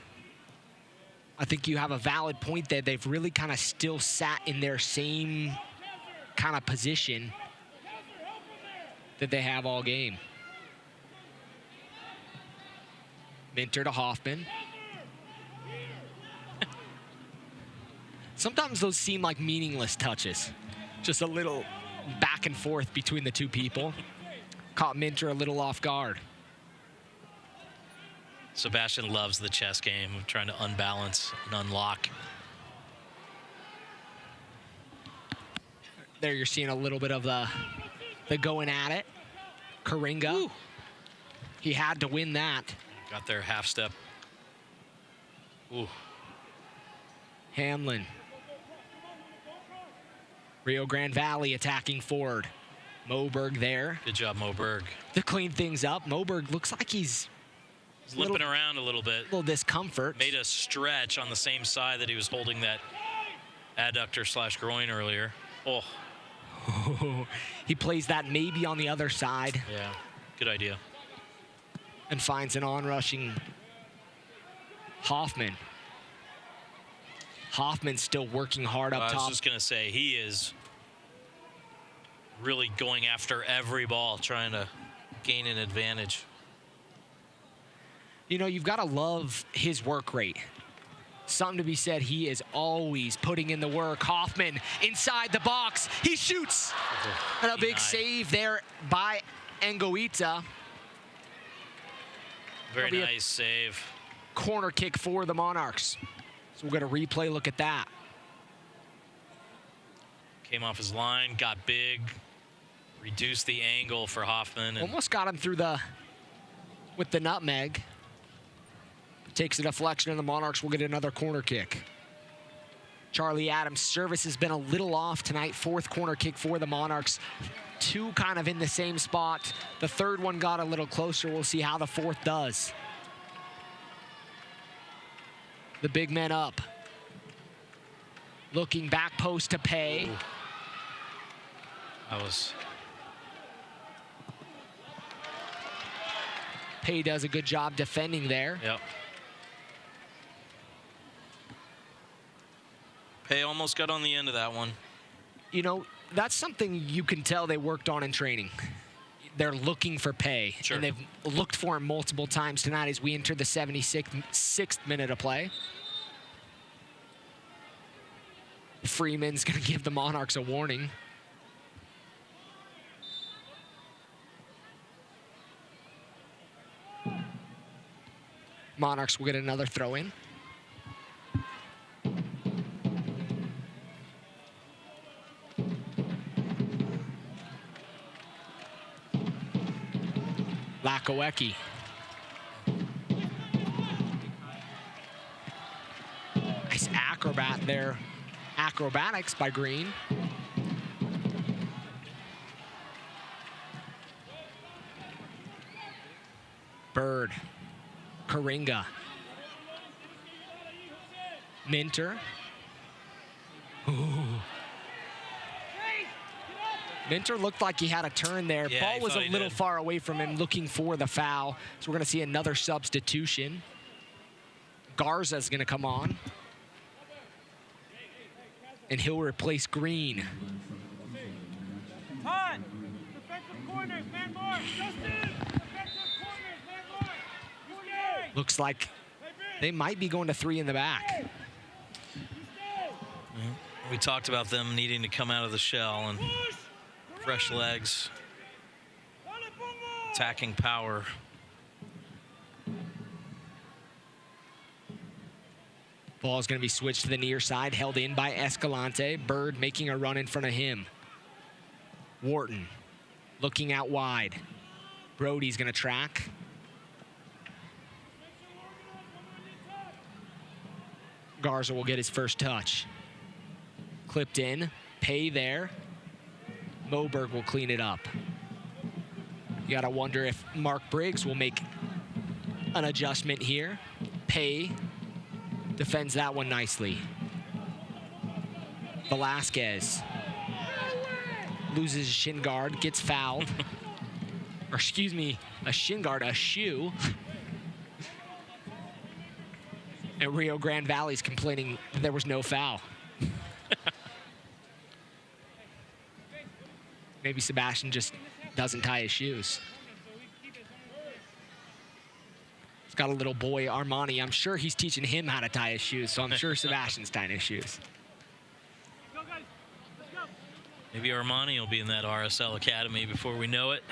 I think you have a valid point there. They've really kind of still sat in their same kind of position that they have all game. Minter to Hoffman. Sometimes those seem like meaningless touches. Just a little back and forth between the two people. Caught Minter a little off guard. Sebastian loves the chess game of trying to unbalance and unlock. There you're seeing a little bit of the going at it. Karinga. Ooh. He had to win that. Got their half step. Ooh. Hamlin. Rio Grande Valley attacking forward. Moberg there. Good job, Moberg. To clean things up. Moberg looks like he's He's limping around a little bit. Little discomfort. Made a stretch on the same side that he was holding that adductor/groin earlier. Oh. He plays that maybe on the other side. Yeah, good idea. And finds an on-rushing Hoffman. Hoffman's still working hard up top. I was just going to say, he is really going after every ball, trying to gain an advantage. You know, you've got to love his work rate. Something to be said, he is always putting in the work. Hoffman inside the box. He shoots. And a big save there by Angoita. Very nice save. Corner kick for the Monarchs. So we'll get a replay look at that. Came off his line, got big, reduced the angle for Hoffman. And almost got him through with the nutmeg. Takes a deflection, and the Monarchs will get another corner kick. Charlie Adams' service has been a little off tonight. 4th corner kick for the Monarchs. 2 kind of in the same spot. The 3rd one got a little closer. We'll see how the 4th does. The big men up. Looking back post to Pay. Ooh. That was... Pay does a good job defending there. Yep. Pay almost got on the end of that one. You know, that's something you can tell they worked on in training. They're looking for Pay. Sure. And they've looked for him multiple times tonight as we enter the 76th minute of play. Freeman's going to give the Monarchs a warning. Monarchs will get another throw in. Lakowecki. Nice acrobat there. Acrobatics by Green. Bird. Karinga. Minter. Ooh. Minter looked like he had a turn there. Yeah, ball was a little far away from him, looking for the foul. So we're going to see another substitution. Garza's going to come on. And he'll replace Green. Hot. Defensive corners, man more. Justin. Defensive corners, man more. Looks like they might be going to 3 in the back. We talked about them needing to come out of the shell and fresh legs, attacking power. Ball is going to be switched to the near side, held in by Escalante. Bird making a run in front of him. Wharton looking out wide. Brody's going to track. Garza will get his first touch. Clipped in. Pay there. Moberg will clean it up. You got to wonder if Mark Briggs will make an adjustment here. Pay defends that one nicely. Velasquez loses a shin guard, gets fouled. Or excuse me, a shin guard, a shoe. And Rio Grande Valley's complaining there was no foul. Maybe Sebastian just doesn't tie his shoes. He's got a little boy, Armani. I'm sure he's teaching him how to tie his shoes, so I'm sure Sebastian's tying his shoes. Maybe Armani will be in that RSL Academy before we know it.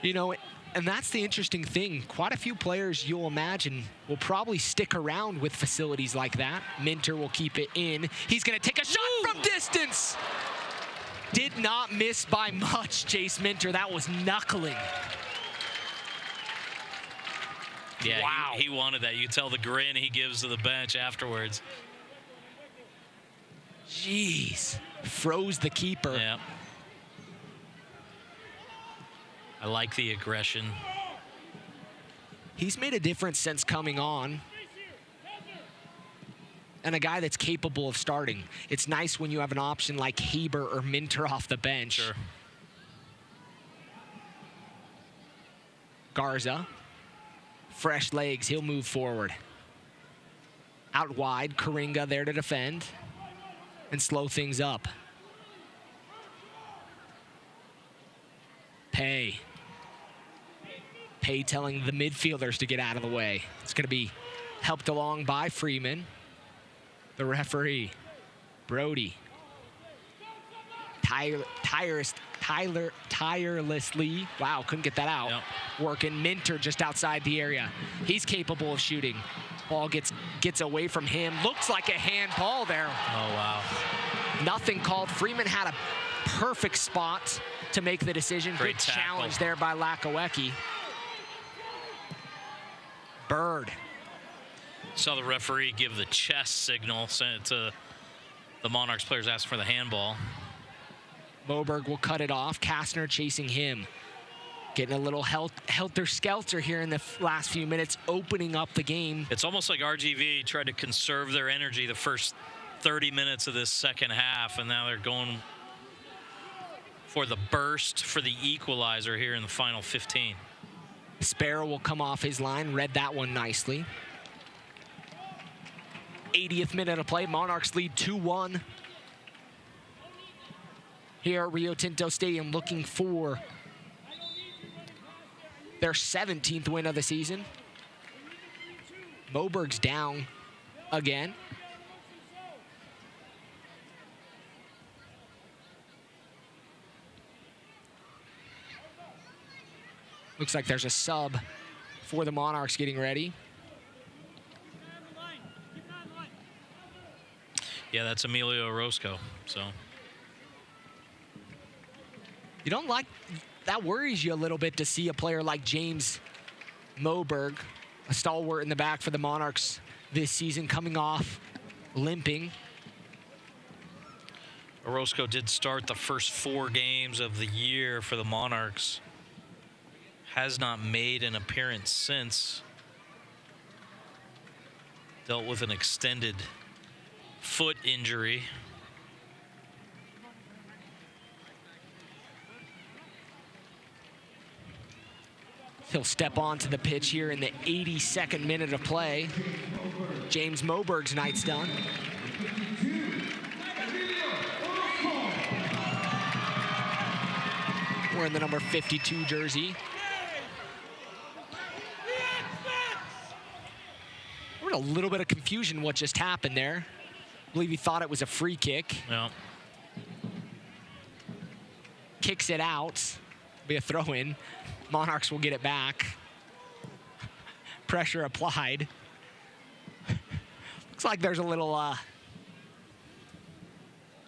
You know, and that's the interesting thing. Quite a few players, you'll imagine, will probably stick around with facilities like that. Minter will keep it in. He's going to take a shot from distance. Did not miss by much, Chase Minter. That was knuckling. Yeah, wow. He wanted that. You can tell the grin he gives to the bench afterwards. Jeez. Froze the keeper. Yeah. I like the aggression. He's made a difference since coming on. And a guy that's capable of starting. It's nice when you have an option like Haber or Minter off the bench. Sure. Garza. Fresh legs. He'll move forward. Out wide. Karinga there to defend. And slow things up. Pay telling the midfielders to get out of the way. It's going to be helped along by Freeman. The referee, Brody. Tirelessly. Wow, couldn't get that out. Yep. Working. Minter just outside the area. He's capable of shooting. Ball gets away from him. Looks like a handball there. Oh, wow. Nothing called. Freeman had a perfect spot to make the decision. Great Good tackle. challenge there by Lakawecki. Bird. Saw the referee give the chest signal to the Monarchs players asking for the handball. Moberg will cut it off. Kastner chasing him. Getting a little helter-skelter here in the last few minutes, opening up the game. It's almost like RGV tried to conserve their energy the first 30 minutes of this second half, and now they're going for the burst, for the equalizer here in the final 15. Sparrow will come off his line. Read that one nicely. 80th minute of play. Monarchs lead 2-1. Here at Rio Tinto Stadium, looking for their 17th win of the season. Moberg's down again. Looks like there's a sub for the Monarchs getting ready. Yeah, that's Emilio Orozco. So you don't like that, worries you a little bit to see a player like James Moberg, a stalwart in the back for the Monarchs this season, coming off limping. Orozco did start the first 4 games of the year for the Monarchs. Has not made an appearance since. Dealt with an extended foot injury. He'll step onto the pitch here in the 82nd minute of play. James Moberg's night's done. Wearing the number 52 jersey. We're in a little bit of confusion what just happened there. I believe he thought it was a free kick. Yeah. Kicks it out. Be a throw-in. Monarchs will get it back. Pressure applied. Looks like there's a little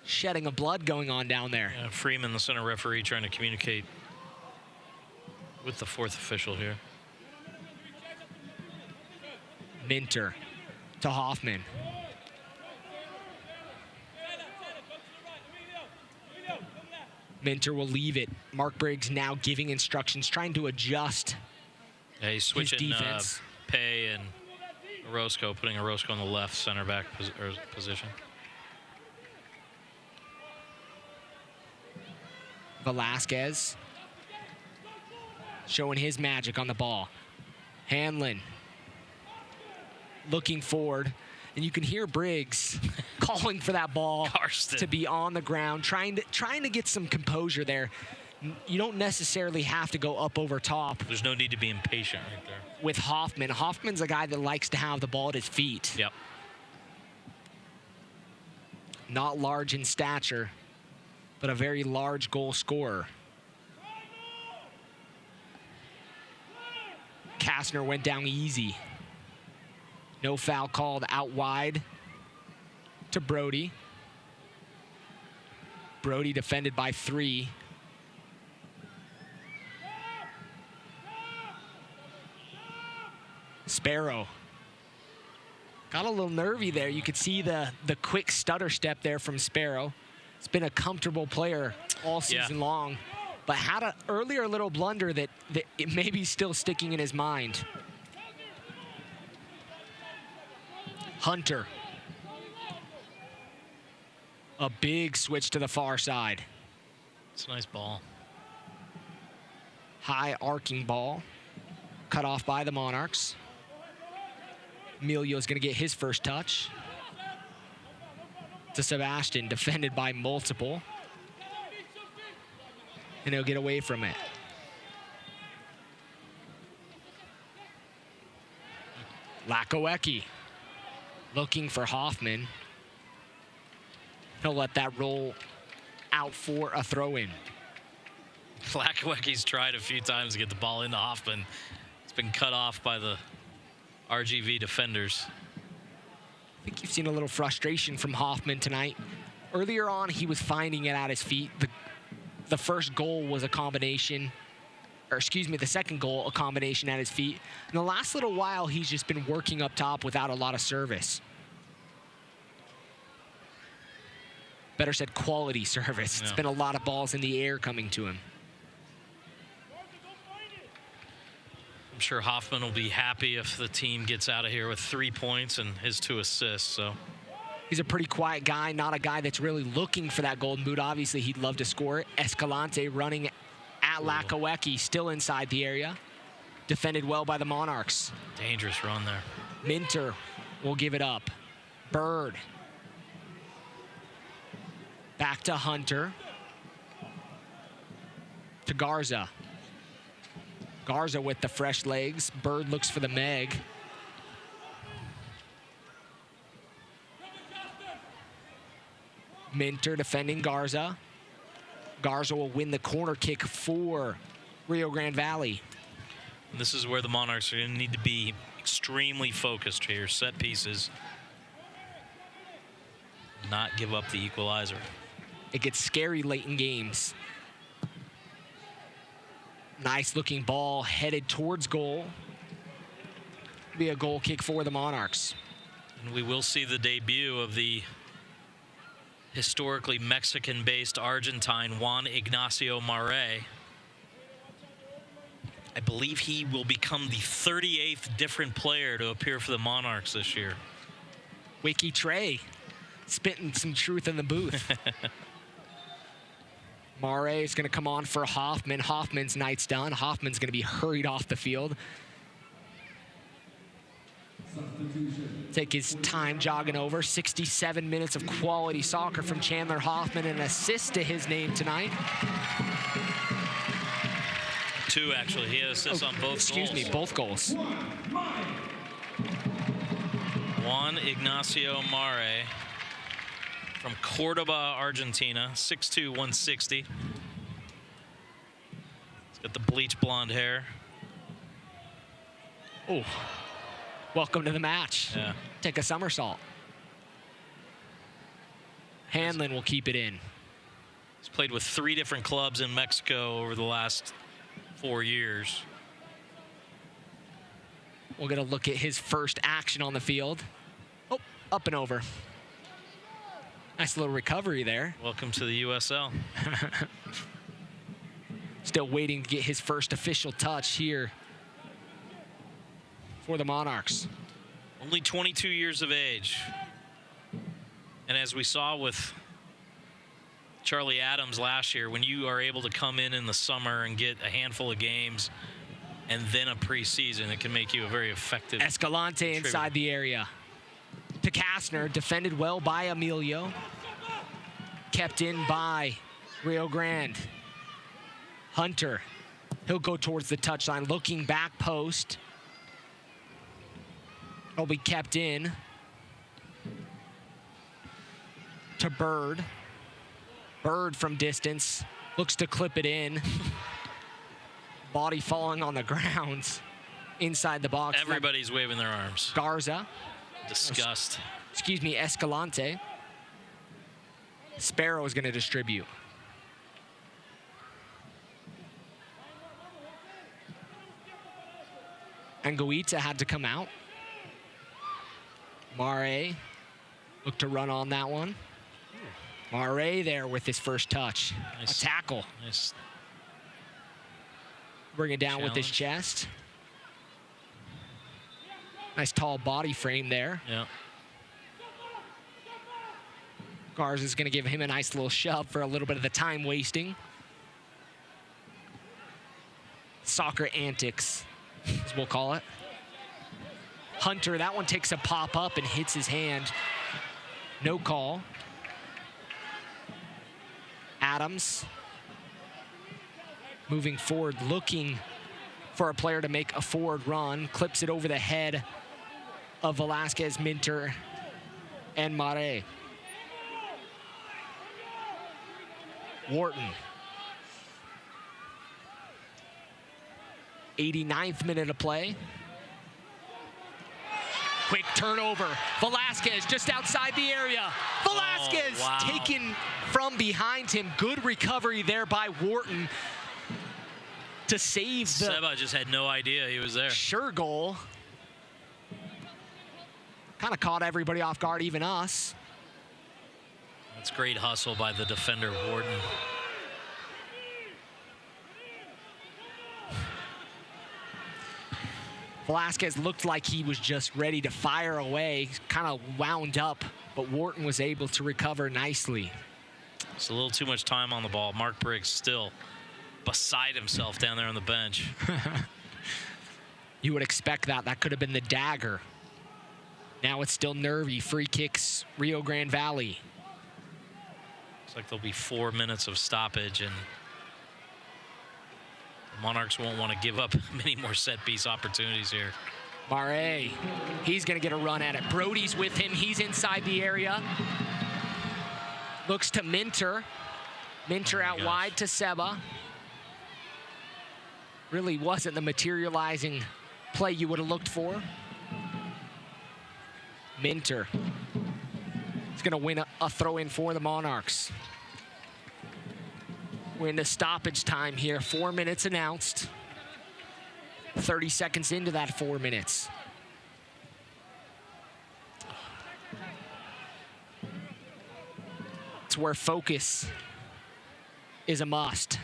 shedding of blood going on down there. Yeah, Freeman, the center referee, trying to communicate with the 4th official here. Minter to Hoffman. Minter will leave it. Mark Briggs now giving instructions, trying to adjust. Yeah, he's switching his defense. Pay and Orozco, putting Orozco on the left center back position. Velasquez showing his magic on the ball. Hanlon looking forward, and you can hear Briggs calling for that ball to be on the ground, trying to get some composure there. You don't necessarily have to go up over top. There's no need to be impatient right there. With Hoffman. Hoffman's a guy that likes to have the ball at his feet. Yep. Not large in stature, but a very large goal scorer. Kastner went down easy. No foul called out wide to Brody. Brody defended by 3. Sparrow. Got a little nervy there. You could see the quick stutter step there from Sparrow. He's been a comfortable player all season long, but had an earlier little blunder that it may be still sticking in his mind. Hunter. A big switch to the far side. It's a nice ball. High arcing ball. Cut off by the Monarchs. Emilio's going to get his first touch. To Sebastian, defended by multiple. And he'll get away from it. Lakowecki looking for Hoffman. He'll let that roll out for a throw-in. Lakowecki's tried a few times to get the ball into Hoffman. It's been cut off by the RGV defenders. I think you've seen a little frustration from Hoffman tonight. Earlier on, he was finding it at his feet. The first goal was a combination, or excuse me, the second goal, a combination at his feet. In the last little while, he's just been working up top without a lot of service. Better said, quality service. Yeah. It's been a lot of balls in the air coming to him. I'm sure Hoffman will be happy if the team gets out of here with 3 points and his 2 assists. So he's a pretty quiet guy, not a guy that's really looking for that golden boot. Obviously, he'd love to score it. Escalante running at Lakowecki, still inside the area. Defended well by the Monarchs. Dangerous run there. Minter will give it up. Bird. Back to Hunter. To Garza. Garza with the fresh legs. Bird looks for the Meg. Minter defending Garza. Garza will win the corner kick for Rio Grande Valley. And this is where the Monarchs are going to need to be extremely focused here. Set pieces. Not give up the equalizer. It gets scary late in games. Nice looking ball headed towards goal. Be a goal kick for the Monarchs. And we will see the debut of the historically Mexican-based Argentine Juan Ignacio Mare. I believe he will become the 38th different player to appear for the Monarchs this year. Wiki Trey spitting some truth in the booth. Mare is going to come on for Hoffman. Hoffman's night's done. Hoffman's going to be hurried off the field. Take his time jogging over. 67 minutes of quality soccer from Chandler Hoffman, and an assist to his name tonight. 2, actually. He had assists on both goals. Excuse me, both goals. Juan Ignacio Mare from Cordoba, Argentina, 6'2", 160. He's got the bleach blonde hair. Oh, welcome to the match. Yeah. Take a somersault. Hanlon will keep it in. He's played with 3 different clubs in Mexico over the last 4 years. We're going to look at his first action on the field. Oh, up and over. Nice little recovery there. Welcome to the USL. Still waiting to get his first official touch here for the Monarchs. Only 22 years of age. And as we saw with Charlie Adams last year, when you are able to come in the summer and get a handful of games and then a preseason, it can make you a very effective Escalante inside the area. To Kastner, defended well by Emilio. Kept in by Rio Grande. Hunter, he'll go towards the touchline, looking back post. It'll be kept in to Bird. Bird from distance, looks to clip it in. Body falling on the ground inside the box. Everybody's waving their arms. Garza. Disgust. Excuse me, Escalante. Sparrow is going to distribute. Anguita had to come out. Mare looked to run on that one. Mare there with his first touch. Nice. A tackle. Nice. Bring it down with his chest. Nice tall body frame there. Yeah. Garza is going to give him a nice little shove for a little bit of the time wasting. Soccer antics, as we'll call it. Hunter, that one takes a pop up and hits his hand. No call. Adams moving forward, looking for a player to make a forward run. Clips it over the head of Velasquez, Minter, and Mare. Wharton. 89th minute of play. Quick turnover. Velasquez just outside the area. Velasquez taken from behind him. Good recovery there by Wharton to save the... Seba just had no idea he was there. Sure goal. Kind of caught everybody off guard, even us. That's great hustle by the defender, Wharton. Velasquez looked like he was just ready to fire away, kind of wound up, but Wharton was able to recover nicely. It's a little too much time on the ball. Mark Briggs still beside himself down there on the bench. You would expect that. That could have been the dagger. Now it's still nervy. Free kicks, Rio Grande Valley. Looks like there'll be 4 minutes of stoppage, and the Monarchs won't want to give up many more set-piece opportunities here. Mare, he's going to get a run at it. Brody's with him. He's inside the area. Looks to Minter. Minter out wide to Seba. Really wasn't the materializing play you would have looked for. Minter is going to win a throw-in for the Monarchs. We're into stoppage time here. 4 minutes announced. 30 seconds into that 4 minutes. It's where focus is a must.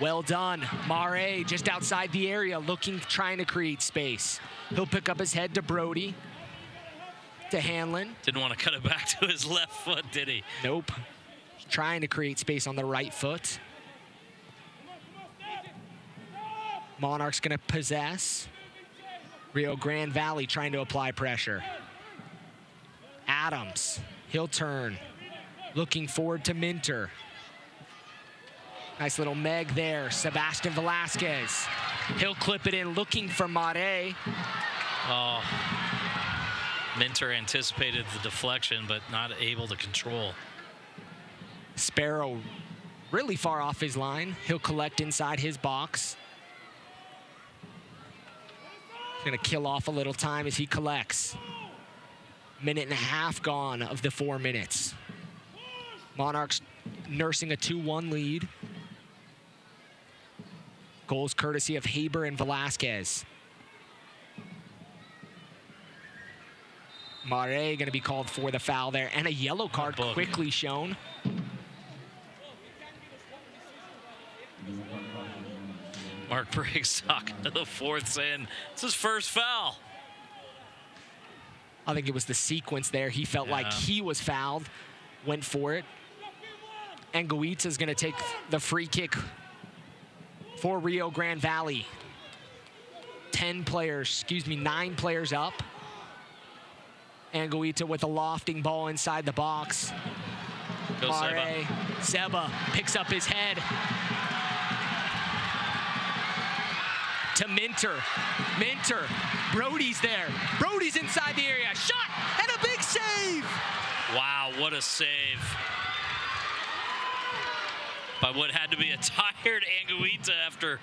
Well done. Mare just outside the area, looking, trying to create space. He'll pick up his head to Brody. To Hanlon. Didn't want to cut it back to his left foot, did he? Nope. He's trying to create space on the right foot. Monarchs going to possess. Rio Grande Valley trying to apply pressure. Adams, he'll turn. Looking forward to Minter. Nice little meg there. Sebastian Velasquez. He'll clip it in, looking for Mare. Oh. Minter anticipated the deflection, but not able to control. Sparrow really far off his line. He'll collect inside his box. He's going to kill off a little time as he collects. Minute and a half gone of the 4 minutes. Monarchs nursing a 2-1 lead. Goals courtesy of Haber and Velasquez. Mare going to be called for the foul there, and a yellow card quickly shown. Mark Briggs talking to the fourth, saying it's his first foul. I think it was the sequence there. He felt like he was fouled, went for it. And Guita's going to take the free kick for Rio Grande Valley. 9 players up. Anguita with a lofting ball inside the box. Mare, Seba picks up his head. To Minter. Minter. Brody's there. Brody's inside the area. Shot and a big save. Wow, what a save. By what had to be a tired Anguita after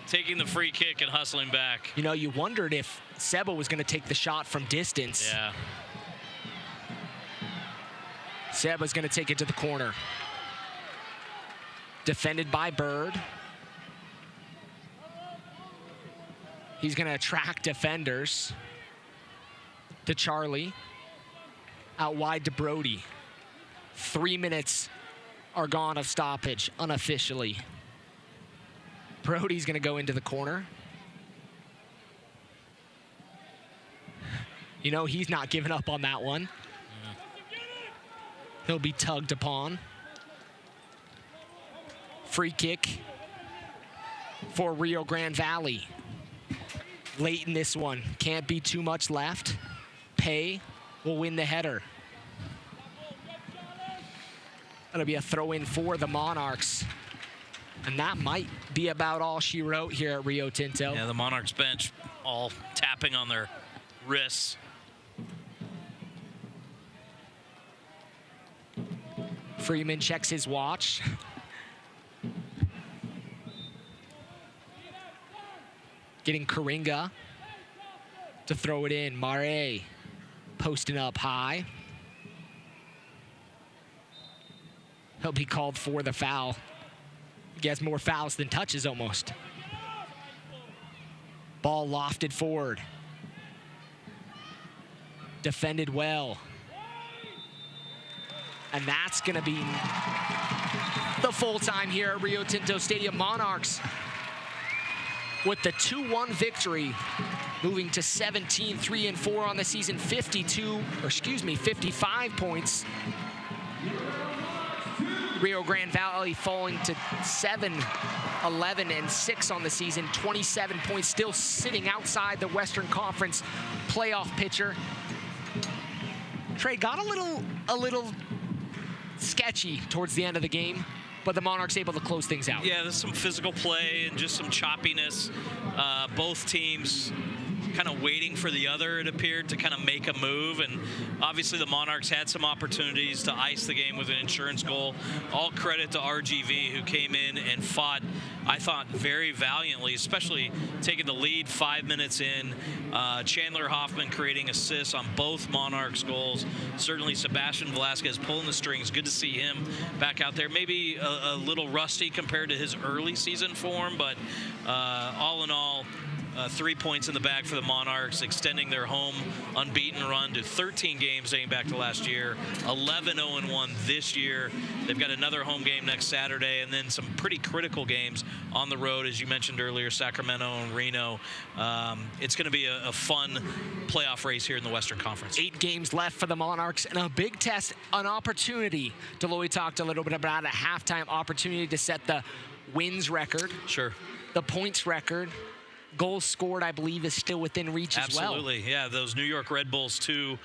taking the free kick and hustling back. You know, you wondered if Seba was going to take the shot from distance. Yeah. Seba's going to take it to the corner. Defended by Bird. He's going to attract defenders. To Charlie. Out wide to Brody. 3 minutes are gone of stoppage unofficially. Brody's going to go into the corner. You know, he's not giving up on that one. He'll be tugged upon. Free kick for Rio Grande Valley. Late in this one, can't be too much left. Pay will win the header. That'll be a throw-in for the Monarchs. And that might be about all she wrote here at Rio Tinto. Yeah, the Monarchs bench all tapping on their wrists. Freeman checks his watch. Getting Karinga to throw it in. Mare posting up high. He'll be called for the foul. He has more fouls than touches almost. Ball lofted forward. Defended well. And that's going to be the full time here at Rio Tinto Stadium. Monarchs with the 2-1 victory, moving to 17-3-4 on the season, 55 points. Rio Grande Valley falling to 7-11-6 on the season, 27 points, still sitting outside the Western Conference playoff picture. Trey got a little sketchy towards the end of the game, but the Monarchs able to close things out. Yeah, there's some physical play and just some choppiness. Both teams kind of waiting for the other, it appeared, to kind of make a move. And obviously the Monarchs had some opportunities to ice the game with an insurance goal. All credit to RGV, who came in and fought, I thought, very valiantly, especially taking the lead 5 minutes in. Chandler Hoffman creating assists on both Monarchs goals. Certainly Sebastian Velasquez pulling the strings. Good to see him back out there. Maybe a little rusty compared to his early season form, but all in all, 3 points in the bag for the Monarchs, extending their home unbeaten run to 13 games dating back to last year, 11-0-1 this year. They've got another home game next Saturday, and then some pretty critical games on the road, as you mentioned earlier, Sacramento and Reno. It's going to be a fun playoff race here in the Western Conference. 8 games left for the Monarchs, and a big test, an opportunity. Deloy talked a little bit about a halftime opportunity to set the wins record. Sure. The points record. Goals scored, I believe, is still within reach as well. Absolutely, yeah. Those New York Red Bulls 2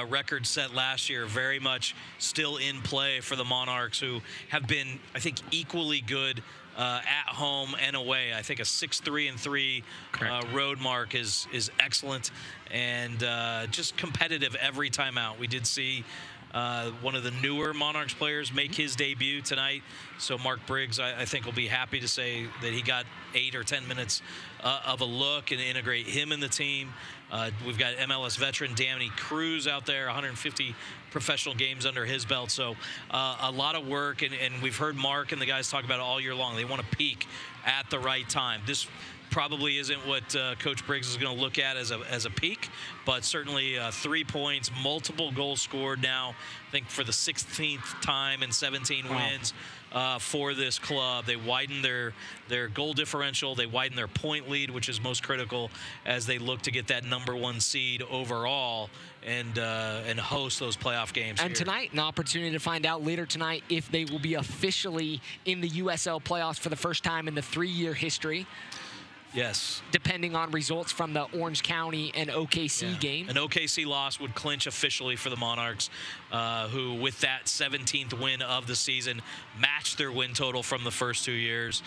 records set last year, very much still in play for the Monarchs, who have been, I think, equally good at home and away. I think a 6-3-3 road mark is excellent, and just competitive every time out. We did see one of the newer Monarchs players make his debut tonight. So Mark Briggs, I think, will be happy to say that he got 8 or 10 minutes of a look and integrate him in the team. We've got MLS veteran Danny Cruz out there, 150 professional games under his belt. So a lot of work, and we've heard Mark and the guys talk about it all year long. They want to peak at the right time. This probably isn't what Coach Briggs is going to look at as a peak, but certainly 3 points, multiple goals scored now, I think for the 16th time in 17 wins for this club. They widened their goal differential. They widened their point lead, which is most critical as they look to get that #1 seed overall and host those playoff games. And tonight, an opportunity to find out later tonight if they will be officially in the USL playoffs for the first time in the 3-year history. Yes. Depending on results from the Orange County and OKC game. An OKC loss would clinch officially for the Monarchs, who, with that 17th win of the season, matched their win total from the first 2 years.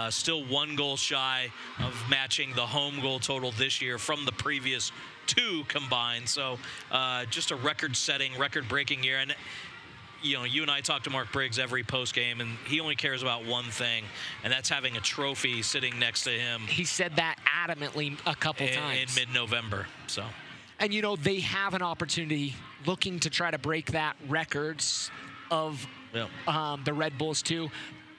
Still 1 goal shy of matching the home goal total this year from the previous 2 combined. So just a record-setting, record-breaking year. And you know, you and I talk to Mark Briggs every post-game, and he only cares about one thing, and that's having a trophy sitting next to him. He said that adamantly a couple times. In mid-November, so. And, you know, they have an opportunity looking to try to break that records of the Red Bulls too.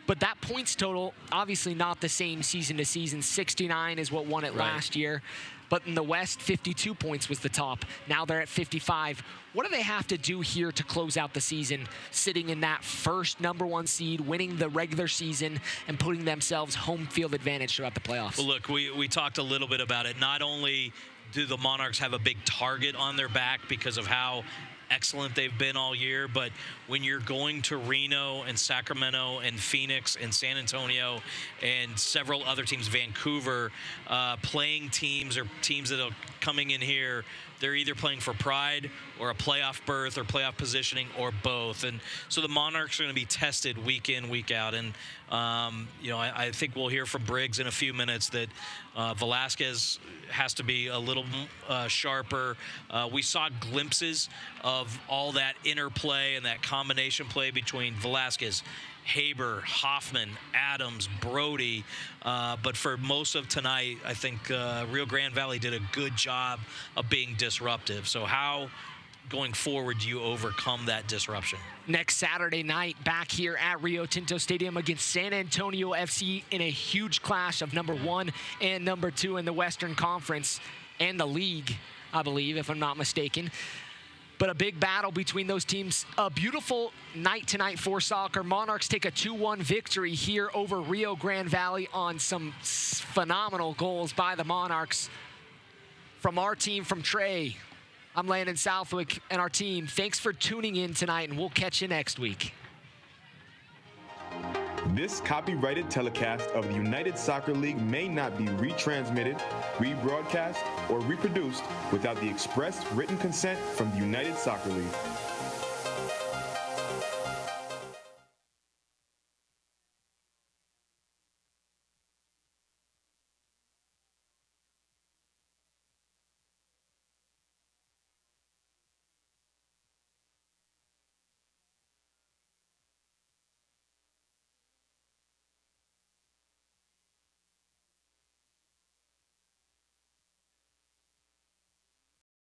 But that points total, obviously not the same season to season. 69 is what won it last year. But in the West, 52 points was the top. Now they're at 55. What do they have to do here to close out the season, sitting in that first #1 seed, winning the regular season, and putting themselves home field advantage throughout the playoffs? Well, look, we talked a little bit about it. Not only do the Monarchs have a big target on their back because of how excellent they've been all year, but when you're going to Reno and Sacramento and Phoenix and San Antonio and several other teams, Vancouver, playing teams or teams that are coming in here, they're either playing for pride or a playoff berth or playoff positioning or both. And so the Monarchs are going to be tested week in, week out. And, I think we'll hear from Briggs in a few minutes that Velasquez has to be a little sharper. We saw glimpses of all that interplay and that combination play between Velasquez, Haber, Hoffman, Adams, Brody. But for most of tonight, I think Rio Grande Valley did a good job of being disruptive. So how, going forward, do you overcome that disruption? Next Saturday night, back here at Rio Tinto Stadium against San Antonio FC in a huge clash of number 1 and number 2 in the Western Conference and the league, I believe, if I'm not mistaken. But a big battle between those teams. A beautiful night tonight for soccer. Monarchs take a 2-1 victory here over Rio Grande Valley on some phenomenal goals by the Monarchs. From our team, from Trey, I'm Landon Southwick and our team. Thanks for tuning in tonight, and we'll catch you next week. This copyrighted telecast of the United Soccer League may not be retransmitted, rebroadcast, or reproduced without the express written consent from the United Soccer League.